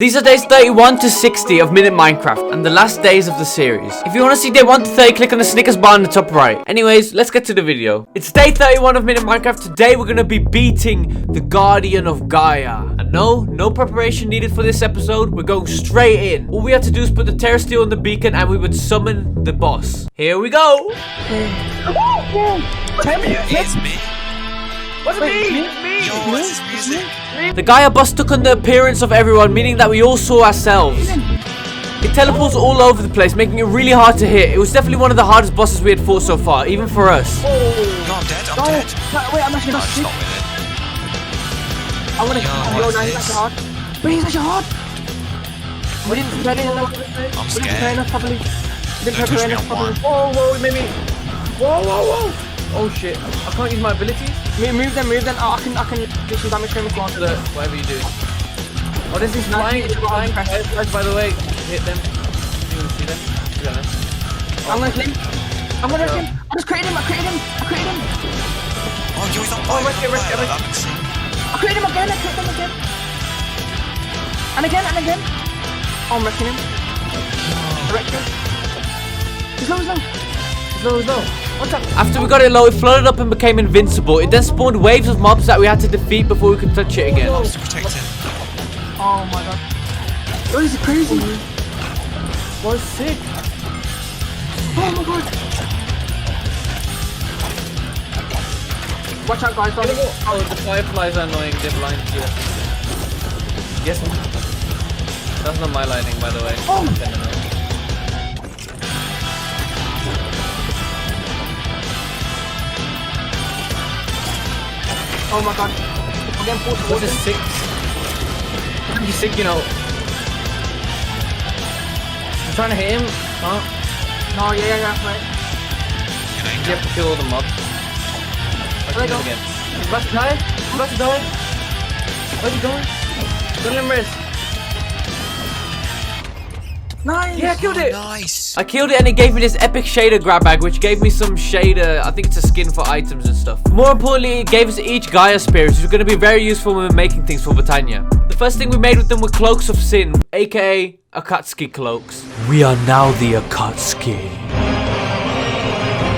These are days 31 to 60 of Minute Minecraft and the last days of the series. If you want to see day 1 to 30, click on the Snickers bar in the top right. Anyways, let's get to the video. It's day 31 of Minute Minecraft. Today we're going to be beating the Guardian of Gaia. And no preparation needed for this episode. We're going straight in. All we had to do is put the terror steel on the beacon and we would summon the boss. Here we go. It's me. What's me? Yo, what's this music? The Gaia boss took on the appearance of everyone, meaning that we all saw ourselves. It teleports all over the place, making it really hard to hit. It was definitely one of the hardest bosses we had fought so far, even for us. No, I'm dead. I'm dead. No, wait, I'm actually No, not it's sick. not with it. I wanna Yo, go what is down, he's this? actually hard. But he's actually hard. We didn't prepare enough. I'm We didn't prepare scared. enough properly. We didn't Don't touch prepare me enough on one. properly. Whoa, it made me. Whoa. Oh shit. I can't use my abilities. Move them. Oh, I can do some damage to him if you want. To the whatever you do. Oh, there's these flying fireflies, by the way. Hit them. You can see them. To be honest. I'm gonna kill him. I just created him. I created him. Oh, yo, he's on fire. wait, He's on wait, fire. wait. That makes sense. I created him again. And again. Oh, I'm wrecking him. I wrecked him. He's low. What's up? After we got it low, it flooded up and became invincible. It then spawned waves of mobs that we had to defeat before we could touch it again. It's protected. Oh my god. Oh, this is crazy. Was sick. Oh my god. Watch out, guys. Oh, the fireflies are annoying. They're blind to it. Yes. That's not my lighting, by the way. Oh. Oh my god. I'm getting forced What's towards this him. sick? He's sick, you know. I'm trying to hit him. Huh? No, yeah, right. You have to kill all the mobs. There we go. Again. He's about to die. Where's he going? Don't let him rest. Nice. Yeah, I killed it. Nice. I killed it and it gave me this epic shader grab bag, which gave me some shader. I think it's a skin for items and stuff. More importantly, it gave us each Gaia spears, which is going to be very useful when we're making things for Britannia. The first thing we made with them were cloaks of sin, aka Akatsuki cloaks. We are now the Akatsuki.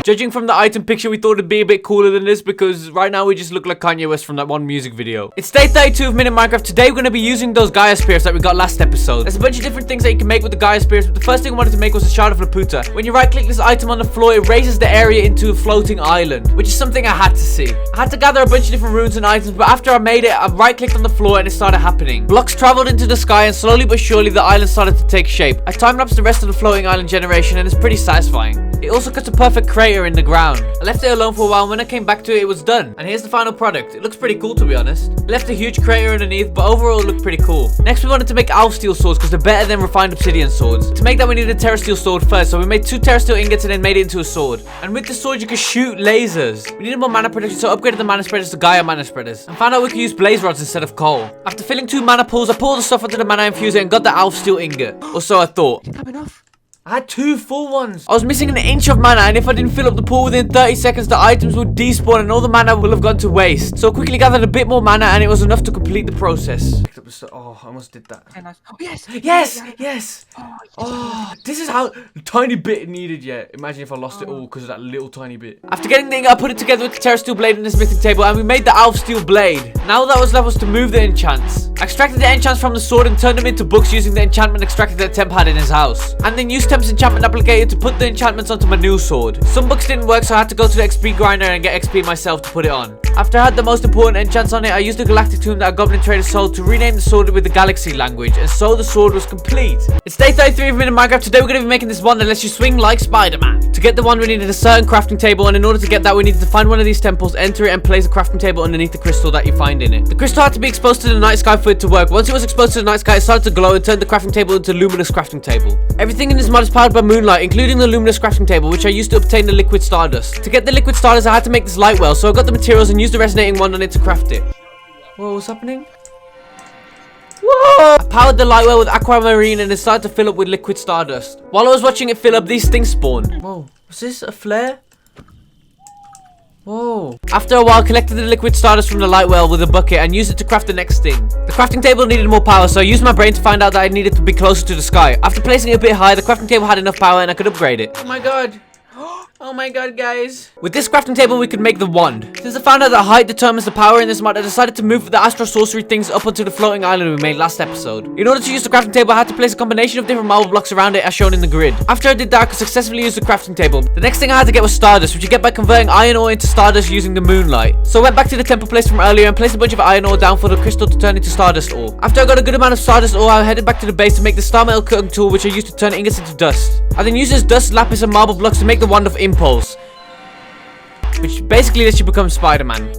Judging from the item picture, we thought it'd be a bit cooler than this because right now we just look like Kanye West from that one music video. It's day 32 of Minute Minecraft. Today we're going to be using those Gaia spears that we got last episode. There's a bunch of different things that you can make with the Gaia spears, but the first thing I wanted to make was a shard of Laputa. When you right click this item on the floor, it raises the area into a floating island, which is something I had to see. I had to gather a bunch of different runes and items, but after I made it, I right clicked on the floor and it started happening. Blocks traveled into the sky and slowly but surely the island started to take shape. I time-lapsed the rest of the floating island generation and it's pretty satisfying. It also cuts a perfect crater in the ground. I left it alone for a while and when I came back to it, it was done. And here's the final product. It looks pretty cool, to be honest. It left a huge crater underneath, but overall it looked pretty cool. Next we wanted to make elf steel swords because they're better than refined obsidian swords. To make that we needed a terra steel sword first, so we made 2 terra steel ingots and then made it into a sword. And with the sword you can shoot lasers. We needed more mana production, so I upgraded the mana spreaders to Gaia mana spreaders. And found out we could use blaze rods instead of coal. After filling 2 mana pools, I poured the stuff onto the mana infuser and got the elf steel ingot. Or so I thought. Tap enough. I had 2 full ones. I was missing an inch of mana, and if I didn't fill up the pool within 30 seconds, the items would despawn and all the mana will have gone to waste. So I quickly gathered a bit more mana, and it was enough to complete the process. Oh, I almost did that. Okay, nice. Oh, yes. Yes. Oh, Oh, this is how tiny bit needed yet. Imagine if I lost it all because of that little tiny bit. After getting the ingot, I put it together with the terra steel blade in the smithing table, and we made the elf steel blade. Now that was left was to move the enchants. I extracted the enchants from the sword and turned them into books using the enchantment extracted that Temp had in his house. And then used Temp's enchantment applicator to put the enchantments onto my new sword. Some books didn't work, so I had to go to the XP grinder and get XP myself to put it on. After I had the most important enchants on it, I used the galactic tomb that a goblin trader sold to rename the sword with the galaxy language, and so the sword was complete. It's day 33 of Minute Minecraft. Today we're going to be making this wand that lets you swing like Spider-Man. To get the wand we needed a certain crafting table, and in order to get that we needed to find one of these temples, enter it and place a crafting table underneath the crystal that you find in it. The crystal had to be exposed to the night sky for it to work. Once it was exposed to the night sky, it started to glow and turned the crafting table into a luminous crafting table. Everything in this mod is powered by moonlight, including the luminous crafting table, which I used to obtain the liquid stardust. To get the liquid stardust, I had to make this light well, so I got the materials and used the resonating wand on it to craft it. Whoa, what's happening? Whoa! I powered the light well with aquamarine and it started to fill up with liquid stardust. While I was watching it fill up, these things spawned. Whoa, was this a flare? Whoa. After a while, collected the liquid stardust from the light well with a bucket and used it to craft the next thing. The crafting table needed more power, so I used my brain to find out that I needed to be closer to the sky. After placing it a bit high, the crafting table had enough power and I could upgrade it. Oh my god. Oh my god, guys. With this crafting table, we could make the wand. Since I found out that height determines the power in this mod, I decided to move the astro sorcery things up onto the floating island we made last episode. In order to use the crafting table, I had to place a combination of different marble blocks around it as shown in the grid. After I did that, I could successfully use the crafting table. The next thing I had to get was stardust, which you get by converting iron ore into stardust using the moonlight. So I went back to the temple place from earlier and placed a bunch of iron ore down for the crystal to turn into stardust ore. After I got a good amount of stardust ore, I headed back to the base to make the star metal cutting tool, which I used to turn ingots into dust. I then used this dust, lapis and marble blocks to make the wand of impulse, which basically lets you become Spider-Man.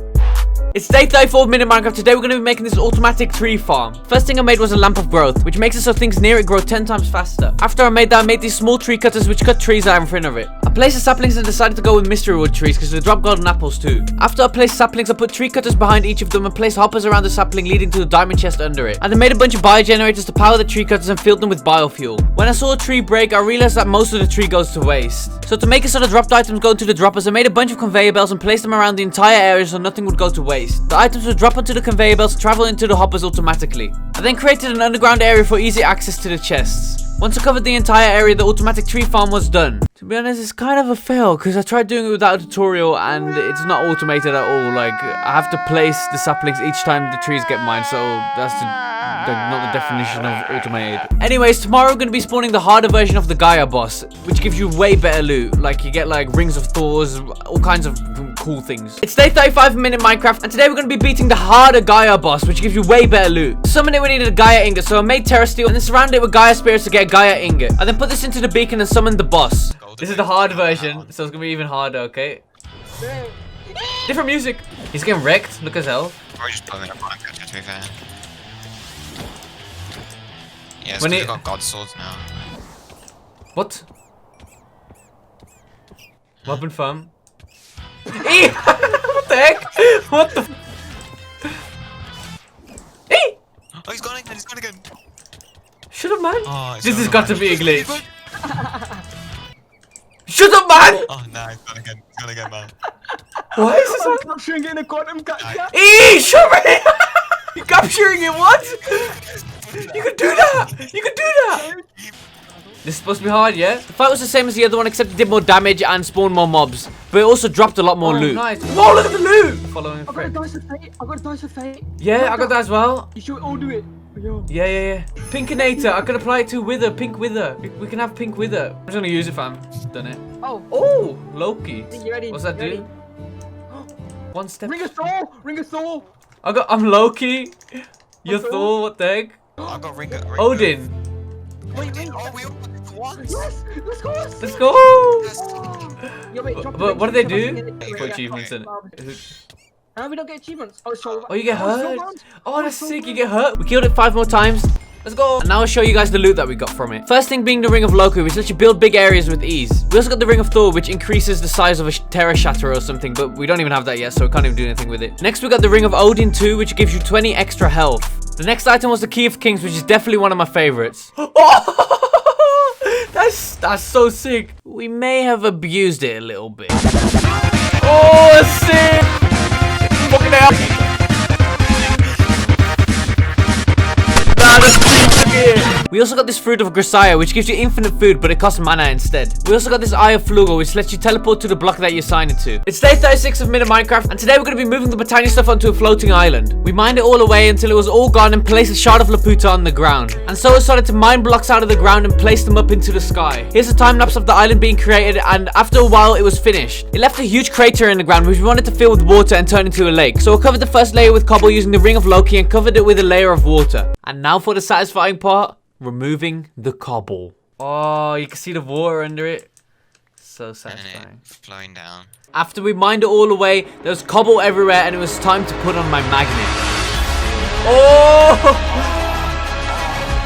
It's day 34 of Minute Minecraft. Today we're going to be making this automatic tree farm. First thing I made was a lamp of growth, which makes it so things near it grow 10 times faster. After I made that, I made these small tree cutters which cut trees out in front of it. I placed the saplings and decided to go with mystery wood trees because they drop golden apples too. After I placed saplings, I put tree cutters behind each of them and placed hoppers around the sapling leading to the diamond chest under it. And I made a bunch of biogenerators to power the tree cutters and filled them with biofuel. When I saw a tree break, I realized that most of the tree goes to waste. So to make it so the dropped items go into the droppers, I made a bunch of conveyor belts and placed them around the entire area so nothing would go to waste. The items would drop onto the conveyor belts and travel into the hoppers automatically. I then created an underground area for easy access to the chests. Once I covered the entire area, the automatic tree farm was done. To be honest, it's kind of a fail because I tried doing it without a tutorial and it's not automated at all. Like, I have to place the saplings each time the trees get mined, so that's not the definition of automated. Anyways, tomorrow we're going to be spawning the harder version of the Gaia boss, which gives you way better loot. Like, you get like rings of Thors, all kinds of cool things. It's day 35 Minute Minecraft, and today we're going to be beating the harder Gaia boss, which gives you way better loot. To summon it, we needed a Gaia ingot, so I made Terra Steel and then surrounded it with Gaia spirits to get a Gaia ingot. I then put this into the beacon and summoned the boss. This is the hard version, so it's going to be even harder, okay? Different music. He's getting wrecked. Look at his health. Probably just pulling up Minecraft, to be fair. Yeah, it's When because it- we've got God swords now. What? Weapon farm. Eee! What the heck? What the? Eee! Oh, he's gone again, he's gone again. Shut up, man. Oh, it's This has over, got to man. be a glitch. Shut up, man! Oh, no, he's gone again, man. Why is this? I'm capturing it in a quantum capture. Eee! Shut me! You capturing it? What? You can do that! You can do that! This is supposed to be hard, yeah? The fight was the same as the other one, except it did more damage and spawned more mobs. But it also dropped a lot more loot. Nice. Whoa, look at the loot! Following I got a dice of fate. I got a dice of fate. Yeah, I got that as well. You should all do it. Yo. Yeah. Pinkinator, I can apply it to Wither, Pink Wither. We can have Pink Wither. I'm just gonna use it, fam. Done it. Oh. Oh, Loki. You ready? What's that You do? One step. Ring of Thor. Ring of Thor. I'm Loki. You're Thor. Thor, what the heck? I got ring. Odin. Wait, ring. Oh, we all got it for once. Yes. Let's go. Let's go. Yo, wait, drop But the what do ring, they drop do? the ring. For achievements in it. No, we don't get achievements. Oh, so. Oh, you get hurt? so Oh, that's sick. You get hurt. We killed it 5 more times. Let's go. And now I'll show you guys the loot that we got from it. First thing being the Ring of Loki, which lets you build big areas with ease. We also got the Ring of Thor, which increases the size of a Terra Shatter or something, but we don't even have that yet, so we can't even do anything with it. Next, we got the Ring of Odin 2, which gives you 20 extra health. The next item was the Key of Kings, which is definitely one of my favorites. Oh, that's so sick. We may have abused it a little bit. Oh, sick. Fucking hell. We also got this Fruit of Grisaya, which gives you infinite food, but it costs mana instead. We also got this Eye of Flugel, which lets you teleport to the block that you assign it to. It's day 36 of Minute Minecraft, and today we're going to be moving the Botania stuff onto a floating island. We mined it all away until it was all gone and placed a shard of Laputa on the ground. And so I started to mine blocks out of the ground and place them up into the sky. Here's a time lapse of the island being created, and after a while it was finished. It left a huge crater in the ground, which we wanted to fill with water and turn into a lake. So I covered the first layer with cobble using the Ring of Loki and covered it with a layer of water. And now for the satisfying part. Removing the cobble. Oh, you can see the water under it. So satisfying. And it's flowing down. After we mined it all away, there was cobble everywhere and it was time to put on my magnet. Oh!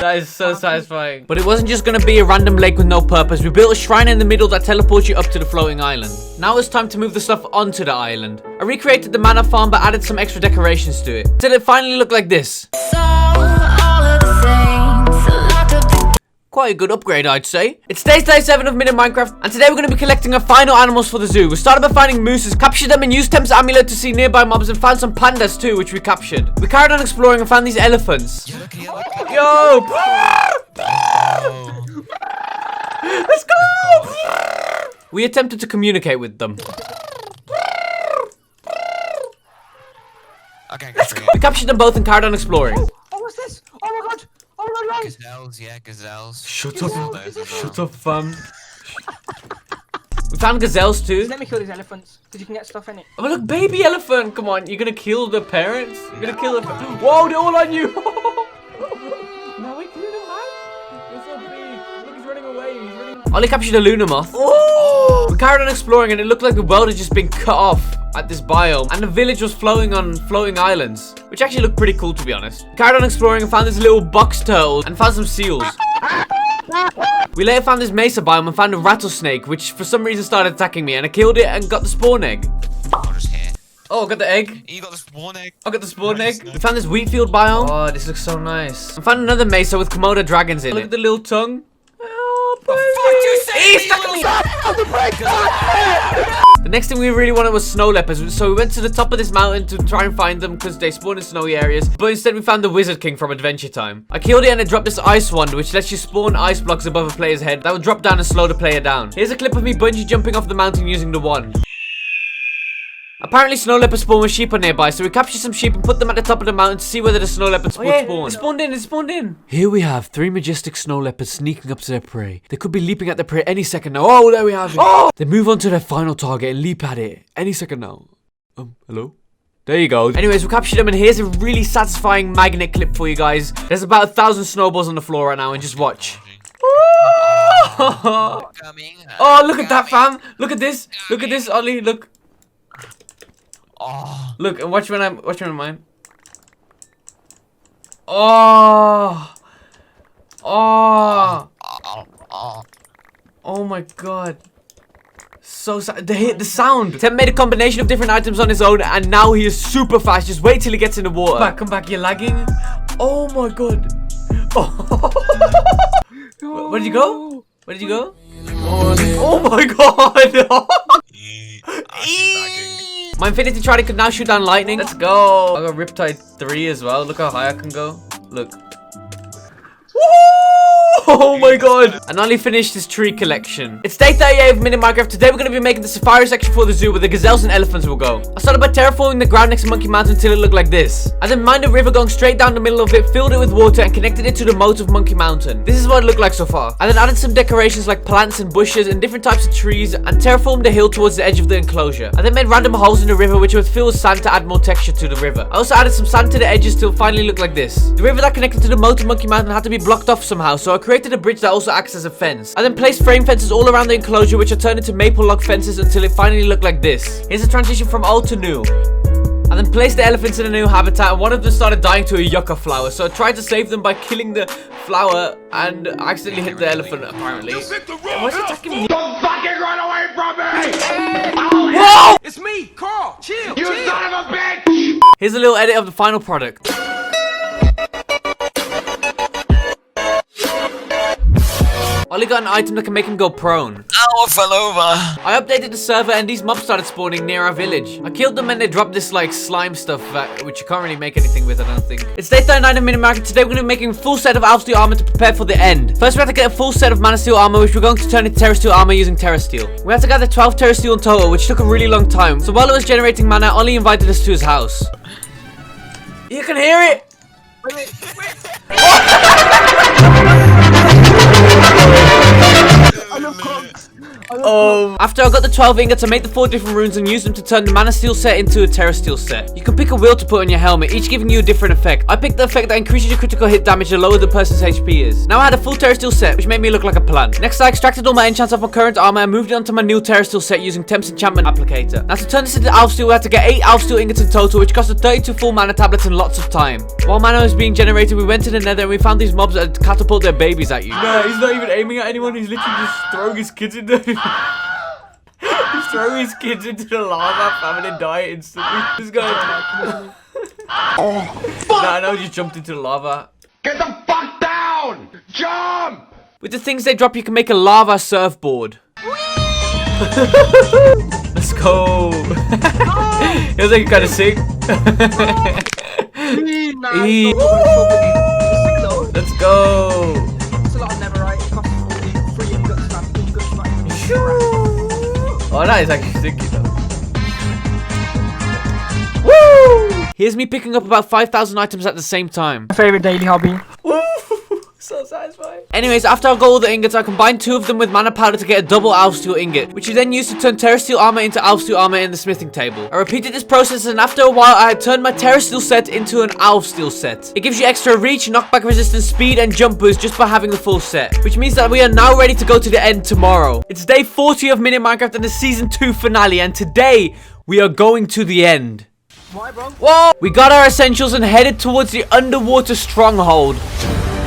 That is so satisfying. But it wasn't just going to be a random lake with no purpose. We built a shrine in the middle that teleports you up to the floating island. Now it's time to move the stuff onto the island. I recreated the mana farm but added some extra decorations to it. Till it finally looked like this. Quite a good upgrade, I'd say. It's day 37 of Minute Minecraft, and today we're going to be collecting our final animals for the zoo. We started by finding mooses, captured them and used Temp's amulet to see nearby mobs, and found some pandas too, which we captured. We carried on exploring and found these elephants. Yo! Let's go! We attempted to communicate with them. Okay, We captured them both and carried on exploring. Oh, what's this? Oh my god! Oh my god! Gazelles, yeah, gazelles. Shut Gazelle up. those as Shut well. up, fam. We found gazelles too. Let me kill these elephants, because you can get stuff in it. Oh, look, baby elephant. Come on, you're gonna kill the parents? You're gonna kill the... Whoa, they're all on you. No, we killed him, man. You're so big. Look, he's running away. He's running... Ollie captured a Luna moth. Oh! We carried on exploring and it looked like the world had just been cut off at this biome. And the village was floating on floating islands, which actually looked pretty cool, to be honest. We carried on exploring and found this little box turtle and found some seals. We later found this mesa biome and found a rattlesnake, which for some reason started attacking me, and I killed it and got the spawn egg. I'll just hit. Oh, I got the egg. You got the spawn egg. I got the spawn Nice, egg. nice. We found this wheat field biome. Oh, this looks so nice. I found another mesa with Komodo dragons in it. Look at the little tongue. Oh, the next thing we really wanted was snow leopards, so we went to the top of this mountain to try and find them because they spawn in snowy areas, but instead we found the Wizard King from Adventure Time. I killed it and it dropped this ice wand, which lets you spawn ice blocks above a player's head that will drop down and slow the player down. Here's a clip of me bungee jumping off the mountain using the wand. Apparently snow leopards spawn when sheep are nearby, so we captured some sheep and put them at the top of the mountain to see whether the snow leopards would spawn. It spawned in. Here we have 3 majestic snow leopards sneaking up to their prey. They could be leaping at their prey any second now. Oh, there we have it. Oh! They move on to their final target and leap at it any second now. Hello? There you go. Anyways, we captured them and here's a really satisfying magnet clip for you guys. There's about 1,000 snowballs on the floor right now and just watch. Coming. Oh, look at that, fam. Look at this. Look at this, Ollie. Look. Oh. Look, and watch when I'm mine. Oh. Oh. Oh my god. So sad. The sound. Temp made a combination of different items on his own and now he is super fast. Just wait till he gets in the water. Come back, you're lagging. Oh my god. Oh. Where did you go? Where did you go? Oh my god. My Infinity Trident could now shoot down lightning. Let's go. I got Riptide 3 as well. Look how high I can go. Look. Oh my god. And Ollie finished his tree collection. It's day 38 of Minute Minecraft. Today we're going to be making the safari section for the zoo where the gazelles and elephants will go. I started by terraforming the ground next to Monkey Mountain until it looked like this. I then mined a river going straight down the middle of it, filled it with water and connected it to the moat of Monkey Mountain. This is what it looked like so far. I then added some decorations like plants and bushes and different types of trees and terraformed the hill towards the edge of the enclosure. I then made random holes in the river which would fill with sand to add more texture to the river. I also added some sand to the edges till it finally looked like this. The river that connected to the moat of Monkey Mountain had to be blocked off somehow, so I created a bridge that also acts as a fence. I then placed frame fences all around the enclosure which I turned into maple log fences until it finally looked like this. Here's a transition from old to new. I then placed the elephants in a new habitat and one of them started dying to a yucca flower, so I tried to save them by killing the flower and accidentally hit the elephant apparently. What's attacking me? Don't fucking run away from me! Whoa! It's me, Carl! Chill! You son of a bitch! Here's a little edit of the final product. Ollie got an item that can make him go prone. Ow, I fell over. I updated the server and these mobs started spawning near our village. I killed them and they dropped this like slime stuff which you can't really make anything with, I don't think. It's day 39 of Minute Minecraft. Today we're going to be making a full set of Alpha Steel armor to prepare for the end. First we have to get a full set of Mana Steel armor which we're going to turn into Terra Steel armor using Terra Steel. We have to gather 12 Terra Steel in total which took a really long time. So while it was generating mana, Ollie invited us to his house. You can hear it! After I got the 12 ingots, I made the 4 different runes and used them to turn the Mana Steel set into a Terra Steel set. You can pick a wheel to put on your helmet, each giving you a different effect. I picked the effect that increases your critical hit damage the lower the person's HP is. Now I had a full Terra Steel set, which made me look like a plant. Next, I extracted all my enchants off my current armor and moved it onto my new Terra Steel set using Temp's enchantment applicator. Now to turn this into Alpha Steel, we had to get 8 Alpha Steel ingots in total, which costed 32 full mana tablets and lots of time. While mana was being generated, we went to the nether and we found these mobs that catapult their babies at you. No, he's not even aiming at anyone, he's literally just throwing his kids in there. He's throwing his kids into the lava, fam, and they die instantly. This guy. Nah, no, just jumped into the lava. Get the fuck down! Jump! With the things they drop, you can make a lava surfboard. Let's go. It was like you kind of sing. Let's go. It's a lot of netherite. It costs 43 and you got stamp. You got stamp. Oh, that is actually sticky though. Woo! Here's me picking up about 5,000 items at the same time. My favorite daily hobby. So satisfying. Anyways, after I got all the ingots, I combined 2 of them with mana powder to get a double alpha steel ingot, which you then use to turn terra steel armor into alpha steel armor in the smithing table. I repeated this process, and after a while, I had turned my terra steel set into an alpha steel set. It gives you extra reach, knockback resistance, speed, and jump boost just by having the full set, which means that we are now ready to go to the end tomorrow. It's day 40 of Minute Minecraft and the season 2 finale, and today we are going to the end. Why, bro? Whoa! We got our essentials and headed towards the underwater stronghold.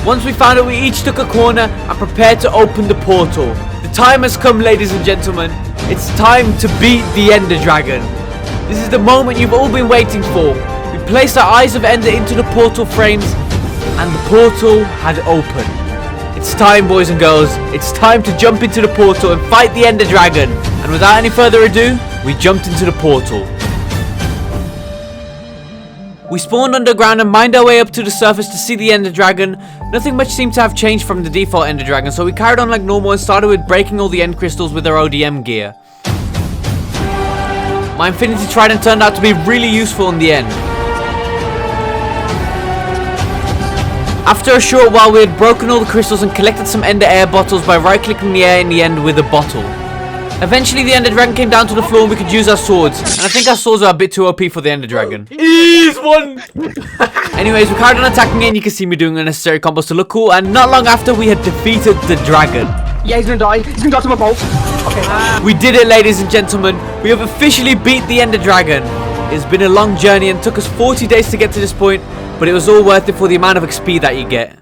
Once we found it, we each took a corner and prepared to open the portal. The time has come, ladies and gentlemen. It's time to beat the Ender Dragon. This is the moment you've all been waiting for. We placed our eyes of Ender into the portal frames, and the portal had opened. It's time, boys and girls. It's time to jump into the portal and fight the Ender Dragon. And without any further ado, we jumped into the portal. We spawned underground and mined our way up to the surface to see the Ender Dragon. Nothing much seemed to have changed from the default Ender Dragon, so we carried on like normal and started with breaking all the end crystals with our ODM gear. My Infinity Trident turned out to be really useful in the end. After a short while, we had broken all the crystals and collected some Ender air bottles by right-clicking the air in the end with a bottle. Eventually, the Ender Dragon came down to the floor and we could use our swords. And I think our swords are a bit too OP for the Ender Dragon. He's one! Anyways, we carried on attacking it and you can see me doing unnecessary combos to look cool. And not long after, we had defeated the dragon. Yeah, he's gonna die. He's gonna die to my bolt. Okay. We did it, ladies and gentlemen. We have officially beat the Ender Dragon. It's been a long journey and took us 40 days to get to this point. But it was all worth it for the amount of XP that you get.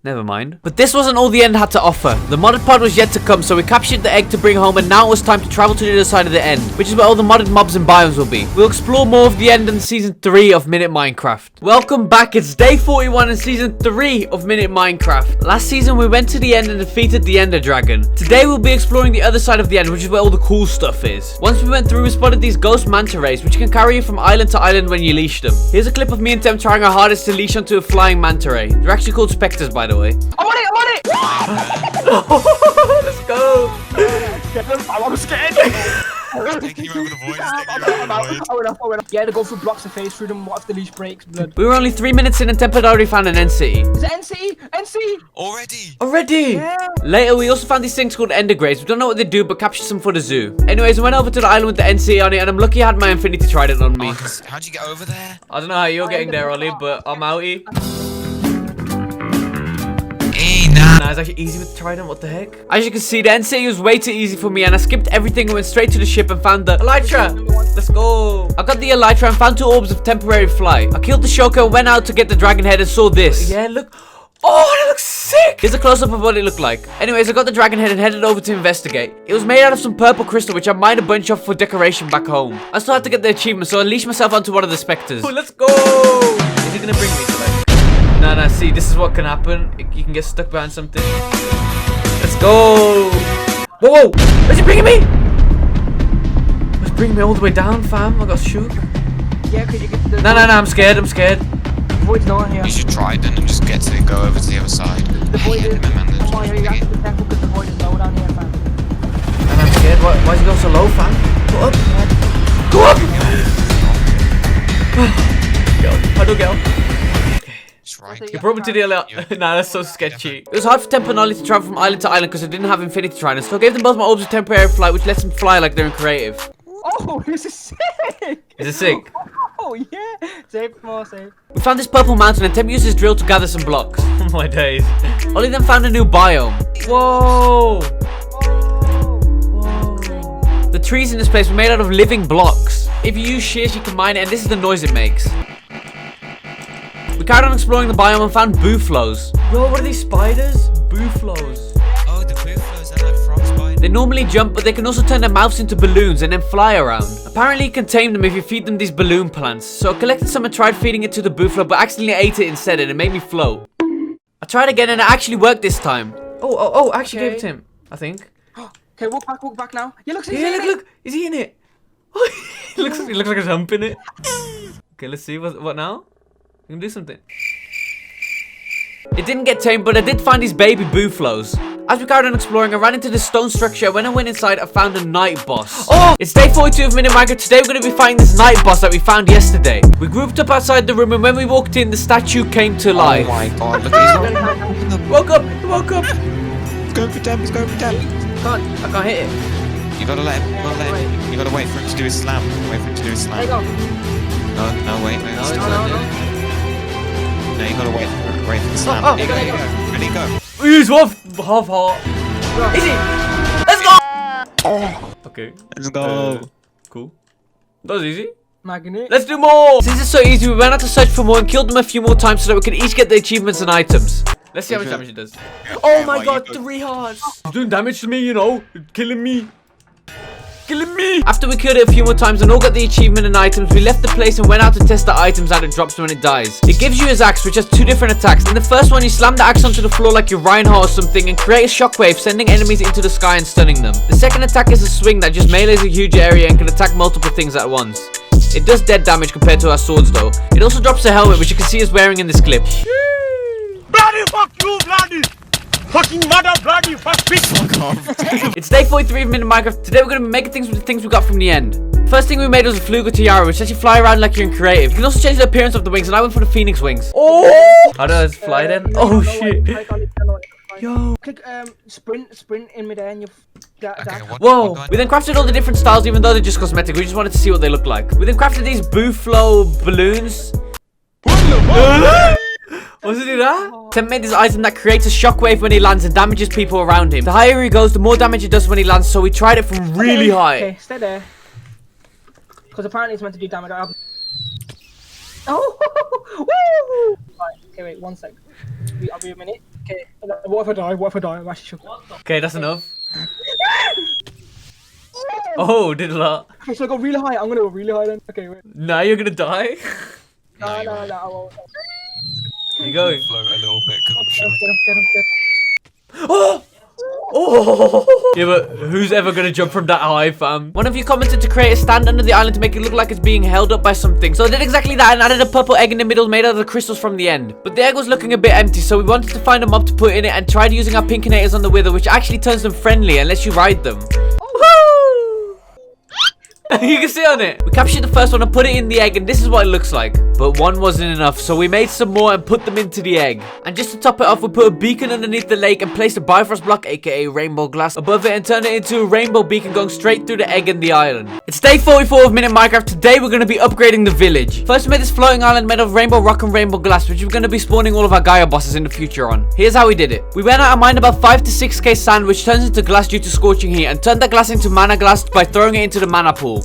Never mind. But this wasn't all the end had to offer. The modded pod was yet to come, so we captured the egg to bring home, and now it was time to travel to the other side of the end, which is where all the modded mobs and biomes will be. We'll explore more of the end in season 3 of Minute Minecraft. Welcome back, it's day 41 in season 3 of Minute Minecraft. Last season we went to the end and defeated the Ender Dragon. Today we'll be exploring the other side of the end, which is where all the cool stuff is. Once we went through, we spotted these ghost manta rays, which can carry you from island to island when you leash them. Here's a clip of me and Tem trying our hardest to leash onto a flying manta ray. They're actually called specters, by the way. I'm on it! I'm on it! Let's go! I'm scared! Taking you over the voice. I went up. Yeah, to go through blocks of phase through them. What if the leash breaks? Blood. We were only 3 minutes in and Temp had already found an end city. Is it NC? NC? Already? Yeah. Later, we also found these things called Ender Grays. We don't know what they do, but captured some for the zoo. Anyways, I went over to the island with the NC on it, and I'm lucky I had my Infinity Trident on me. How'd you get over there? I don't know how you're getting there, Ollie, but I'm outie. Nah, it's actually easy with the Trident, what the heck? As you can see, the end city was way too easy for me, and I skipped everything and went straight to the ship and found the Elytra. Let's go. I got the Elytra and found 2 orbs of temporary flight. I killed the Shoka and went out to get the dragon head and saw this. Yeah, look. Oh, that looks sick. Here's a close-up of what it looked like. Anyways, I got the dragon head and headed over to investigate. It was made out of some purple crystal, which I mined a bunch of for decoration back home. I still had to get the achievement, so I unleashed myself onto one of the specters. Oh, let's go. Is he gonna bring me to like? No, see, this is what can happen. You can get stuck behind something. Let's go. Whoa, where's he bringing me? He's bringing me all the way down, fam. I got shook. Yeah, could you get the... No, I'm scared. The void's not here. You should try then and just get to go over to the other side. The void is... man, Come on, you have to be careful because the void is low down here, fam. And I'm scared. Why is he going so low, fam? Go up. Go up. How do I get up? Right. You brought me to the island. Nah, that's so sketchy. It was hard for Temp and Ollie to travel from island to island because I didn't have Infinity Trident, so I gave them both my orbs of temporary flight, which lets them fly like they're in creative. Oh, this is sick! Is it sick? Oh, yeah! Safe, more safe. We found this purple mountain and Temp used his drill to gather some blocks. Oh my days. Ollie then found a new biome. Whoa! Whoa! The trees in this place were made out of living blocks. If you use shears, you can mine it, and this is the noise it makes. We carried on exploring the biome and found booflows. Yo, what are these spiders? Booflows. Oh, the booflows, they're like frog spiders. They normally jump, but they can also turn their mouths into balloons and then fly around. Apparently you can tame them if you feed them these balloon plants. So I collected some and tried feeding it to the booflo, but accidentally ate it instead and it made me float. I tried again and it actually worked this time. Oh, I actually gave it to him, I think. Okay, walk back now. Yeah, look, Look, is he in it? He looks like he's humping it. Okay, let's see, what now? We can do something. It didn't get tamed, but I did find these baby buffaloes. As we carried on exploring, I ran into this stone structure. When I went inside, I found a night boss. Oh! It's day 42 of Minute Minecraft. Today we're going to be fighting this night boss that we found yesterday. We grouped up outside the room, and when we walked in, the statue came to life. Oh my god, look at his Woke up! He's going for temp, he's going for temp. I can't hit it. You gotta let him, you gotta wait for him to do his slam. Wait for him to do his slam. There you go. No, wait. No. No, you gotta wait for the slam. There you go. Ready, go. He's half heart. Is he? Let's go! Okay. Let's go. Cool. That was easy. Magnet. Let's do more! Since it's so easy, we went out to search for more and killed them a few more times so that we can each get the achievements and items. Let's see how much damage it does. Oh my god, 3 hearts! He's doing damage to me, you know. Killing me. After we killed it a few more times and all got the achievement and items, we left the place and went out to test the items that it drops when it dies. It gives you his axe, which has 2 different attacks. In the first one, you slam the axe onto the floor like you're Reinhardt or something and create a shockwave, sending enemies into the sky and stunning them. The second attack is a swing that just melees a huge area and can attack multiple things at once. It does dead damage compared to our swords though. It also drops a helmet, which you can see us wearing in this clip. Bloody fuck you, bloody! Fucking mother, bloody fuck bitch! Fuck off. It's day 43 of Minute Minecraft. Today we're going to be making things with the things we got from the end. First thing we made was a Fluga Tiara, which lets you fly around like you're in creative. You can also change the appearance of the wings, and I went for the phoenix wings. Oh! How does it fly then? Oh shit. Yo. Click sprint in midair and you Whoa. We then crafted all the different styles, even though they're just cosmetic. We just wanted to see what they look like. We then crafted these buffalo balloons. Was it that? Tim made this item that creates a shockwave when he lands and damages people around him. The higher he goes, the more damage it does when he lands, so we tried it from really high. Okay, stay there. Because apparently it's meant to do damage. Oh! Woo! Right, okay, wait, 1 sec. I'll be a minute. Okay, what if I die? What if I die? I'm actually shook. Okay, that's enough. Oh, did a lot. Okay, so I got really high. I'm gonna go really high then. Okay, wait. Now you're gonna die. No, I won't. Here you go. Float a little bit because I'm sure. Get him. Oh! Oh! Yeah, but who's ever gonna jump from that high, fam? One of you commented to create a stand under the island to make it look like it's being held up by something. So I did exactly that and added a purple egg in the middle made out of the crystals from the end. But the egg was looking a bit empty, so we wanted to find a mob to put in it and tried using our pinkinators on the wither, which actually turns them friendly and lets you ride them. You can see on it. We captured the first one and put it in the egg, and this is what it looks like. But one wasn't enough, so we made some more and put them into the egg. And just to top it off, we put a beacon underneath the lake and placed a Bifrost block, aka rainbow glass, above it and turned it into a rainbow beacon going straight through the egg and the island. It's day 44 of Minute Minecraft. Today we're going to be upgrading the village. First we made this floating island made of rainbow rock and rainbow glass, which we're going to be spawning all of our Gaia bosses in the future on. Here's how we did it. We went out and mined about 5 to 6k sand, which turns into glass due to scorching heat, and turned that glass into mana glass by throwing it into the mana pool.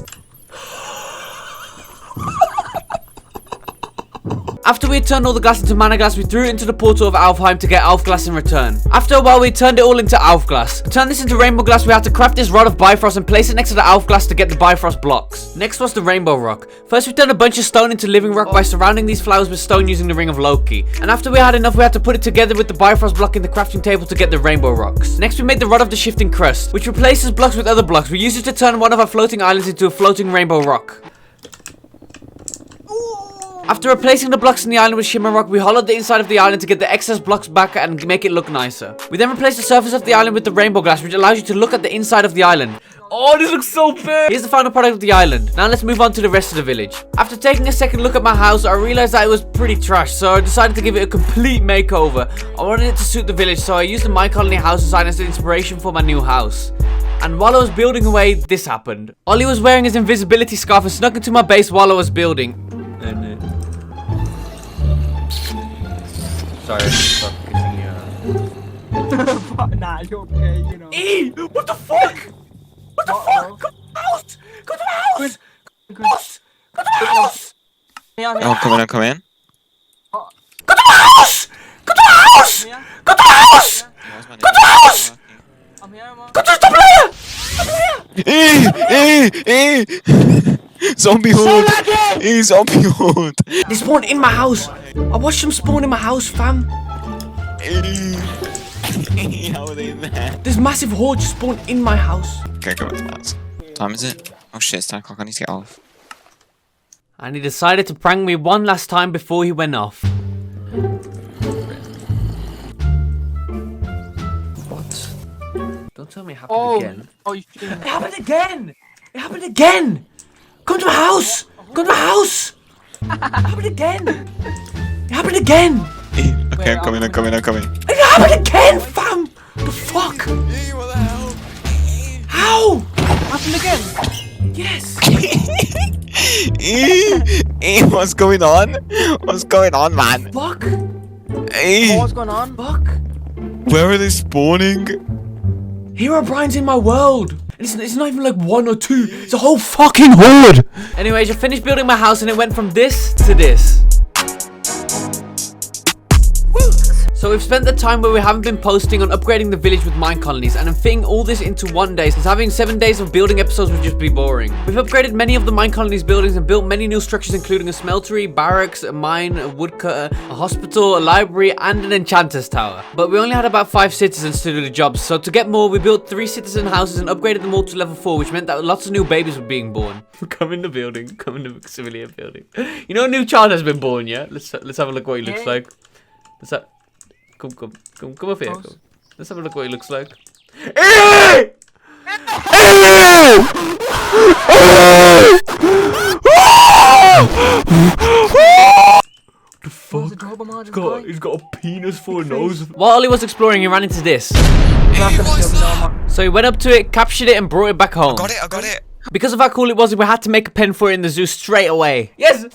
After we had turned all the glass into mana glass, we threw it into the portal of Alfheim to get Alf glass in return. After a while, we turned it all into Alf glass. To turn this into rainbow glass, we had to craft this rod of Bifrost and place it next to the Alf glass to get the Bifrost blocks. Next was the rainbow rock. First, we turned a bunch of stone into living rock by surrounding these flowers with stone using the ring of Loki. And after we had enough, we had to put it together with the Bifrost block in the crafting table to get the rainbow rocks. Next, we made the rod of the shifting crust, which replaces blocks with other blocks. We used it to turn one of our floating islands into a floating rainbow rock. After replacing the blocks in the island with shimmer rock, we hollowed the inside of the island to get the excess blocks back and make it look nicer. We then replaced the surface of the island with the rainbow glass, which allows you to look at the inside of the island. Oh, this looks so big! Here's the final product of the island. Now let's move on to the rest of the village. After taking a second look at my house, I realized that it was pretty trash, so I decided to give it a complete makeover. I wanted it to suit the village, so I used the My Colony house design as the inspiration for my new house. And while I was building away, this happened. Ollie was wearing his invisibility scarf and snuck into my base while I was building. Sorry, stop kissing you. Nah, you're okay, you know. What the fuck? What the fuck? Go to the house! Go to the house! Go to the house! Oh, come in, come in. Go to the house! Go to the house! Go to the house! Go to the house! I'm here, man. Go to the player! Zombie horde! Zombie horde! They spawned in my house. I watched them spawn in my house, fam. How are they in there? This massive horde just spawned in my house. Okay, go back to that. What time is it? Oh shit, it's 10 o'clock. I need to get off. And he decided to prank me one last time before he went off. What? Don't tell me it happened again. Oh, you It happened again! It happened again! Come to my house! Come to my house! It happened again! It happened again! Okay, I'm coming. It happened again, fam! The fuck? What the hell? How? happened again. Yes! What's going on? What's going on, man? Fuck! What's going on? Fuck! Where are they spawning? Hero Brian's in my world! It's not even like 1 or 2, it's a whole fucking horde! Anyways, I finished building my house and it went from this to this. So we've spent the time where we haven't been posting on upgrading the village with mine colonies, and I'm fitting all this into one day, since having 7 days of building episodes would just be boring. We've upgraded many of the mine colonies buildings and built many new structures, including a smeltery, barracks, a mine, a woodcutter, a hospital, a library, and an enchanter's tower. But we only had about 5 citizens to do the jobs, so to get more, we built 3 citizen houses and upgraded them all to level 4, which meant that lots of new babies were being born. Come in the building, come in the civilian building. You know a new child has been born, yeah? Let's have a look what he looks like. Come up here. Come. Let's have a look what he looks like. The fuck? He's got a penis for a nose. While Ollie was exploring, he ran into this. So he went up to it, captured it, and brought it back home. I got it. Because of how cool it was, we had to make a pen for it in the zoo straight away. Yes!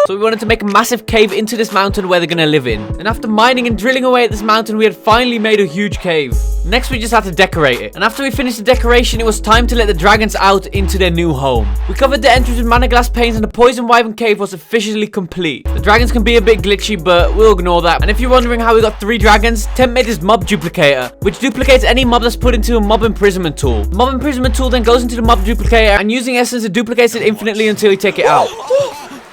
So we wanted to make a massive cave into this mountain where they're gonna live in. And after mining and drilling away at this mountain, we had finally made a huge cave. Next, we just had to decorate it. And after we finished the decoration, it was time to let the dragons out into their new home. We covered the entrance with mana glass panes and the poison wyvern cave was officially complete. The dragons can be a bit glitchy, but we'll ignore that. And if you're wondering how we got 3 dragons, Temp made this mob duplicator, which duplicates any mob that's put into a mob imprisonment tool. The mob imprisonment tool then goes into the mob duplicator, and using essence, it duplicates it infinitely until you take it out.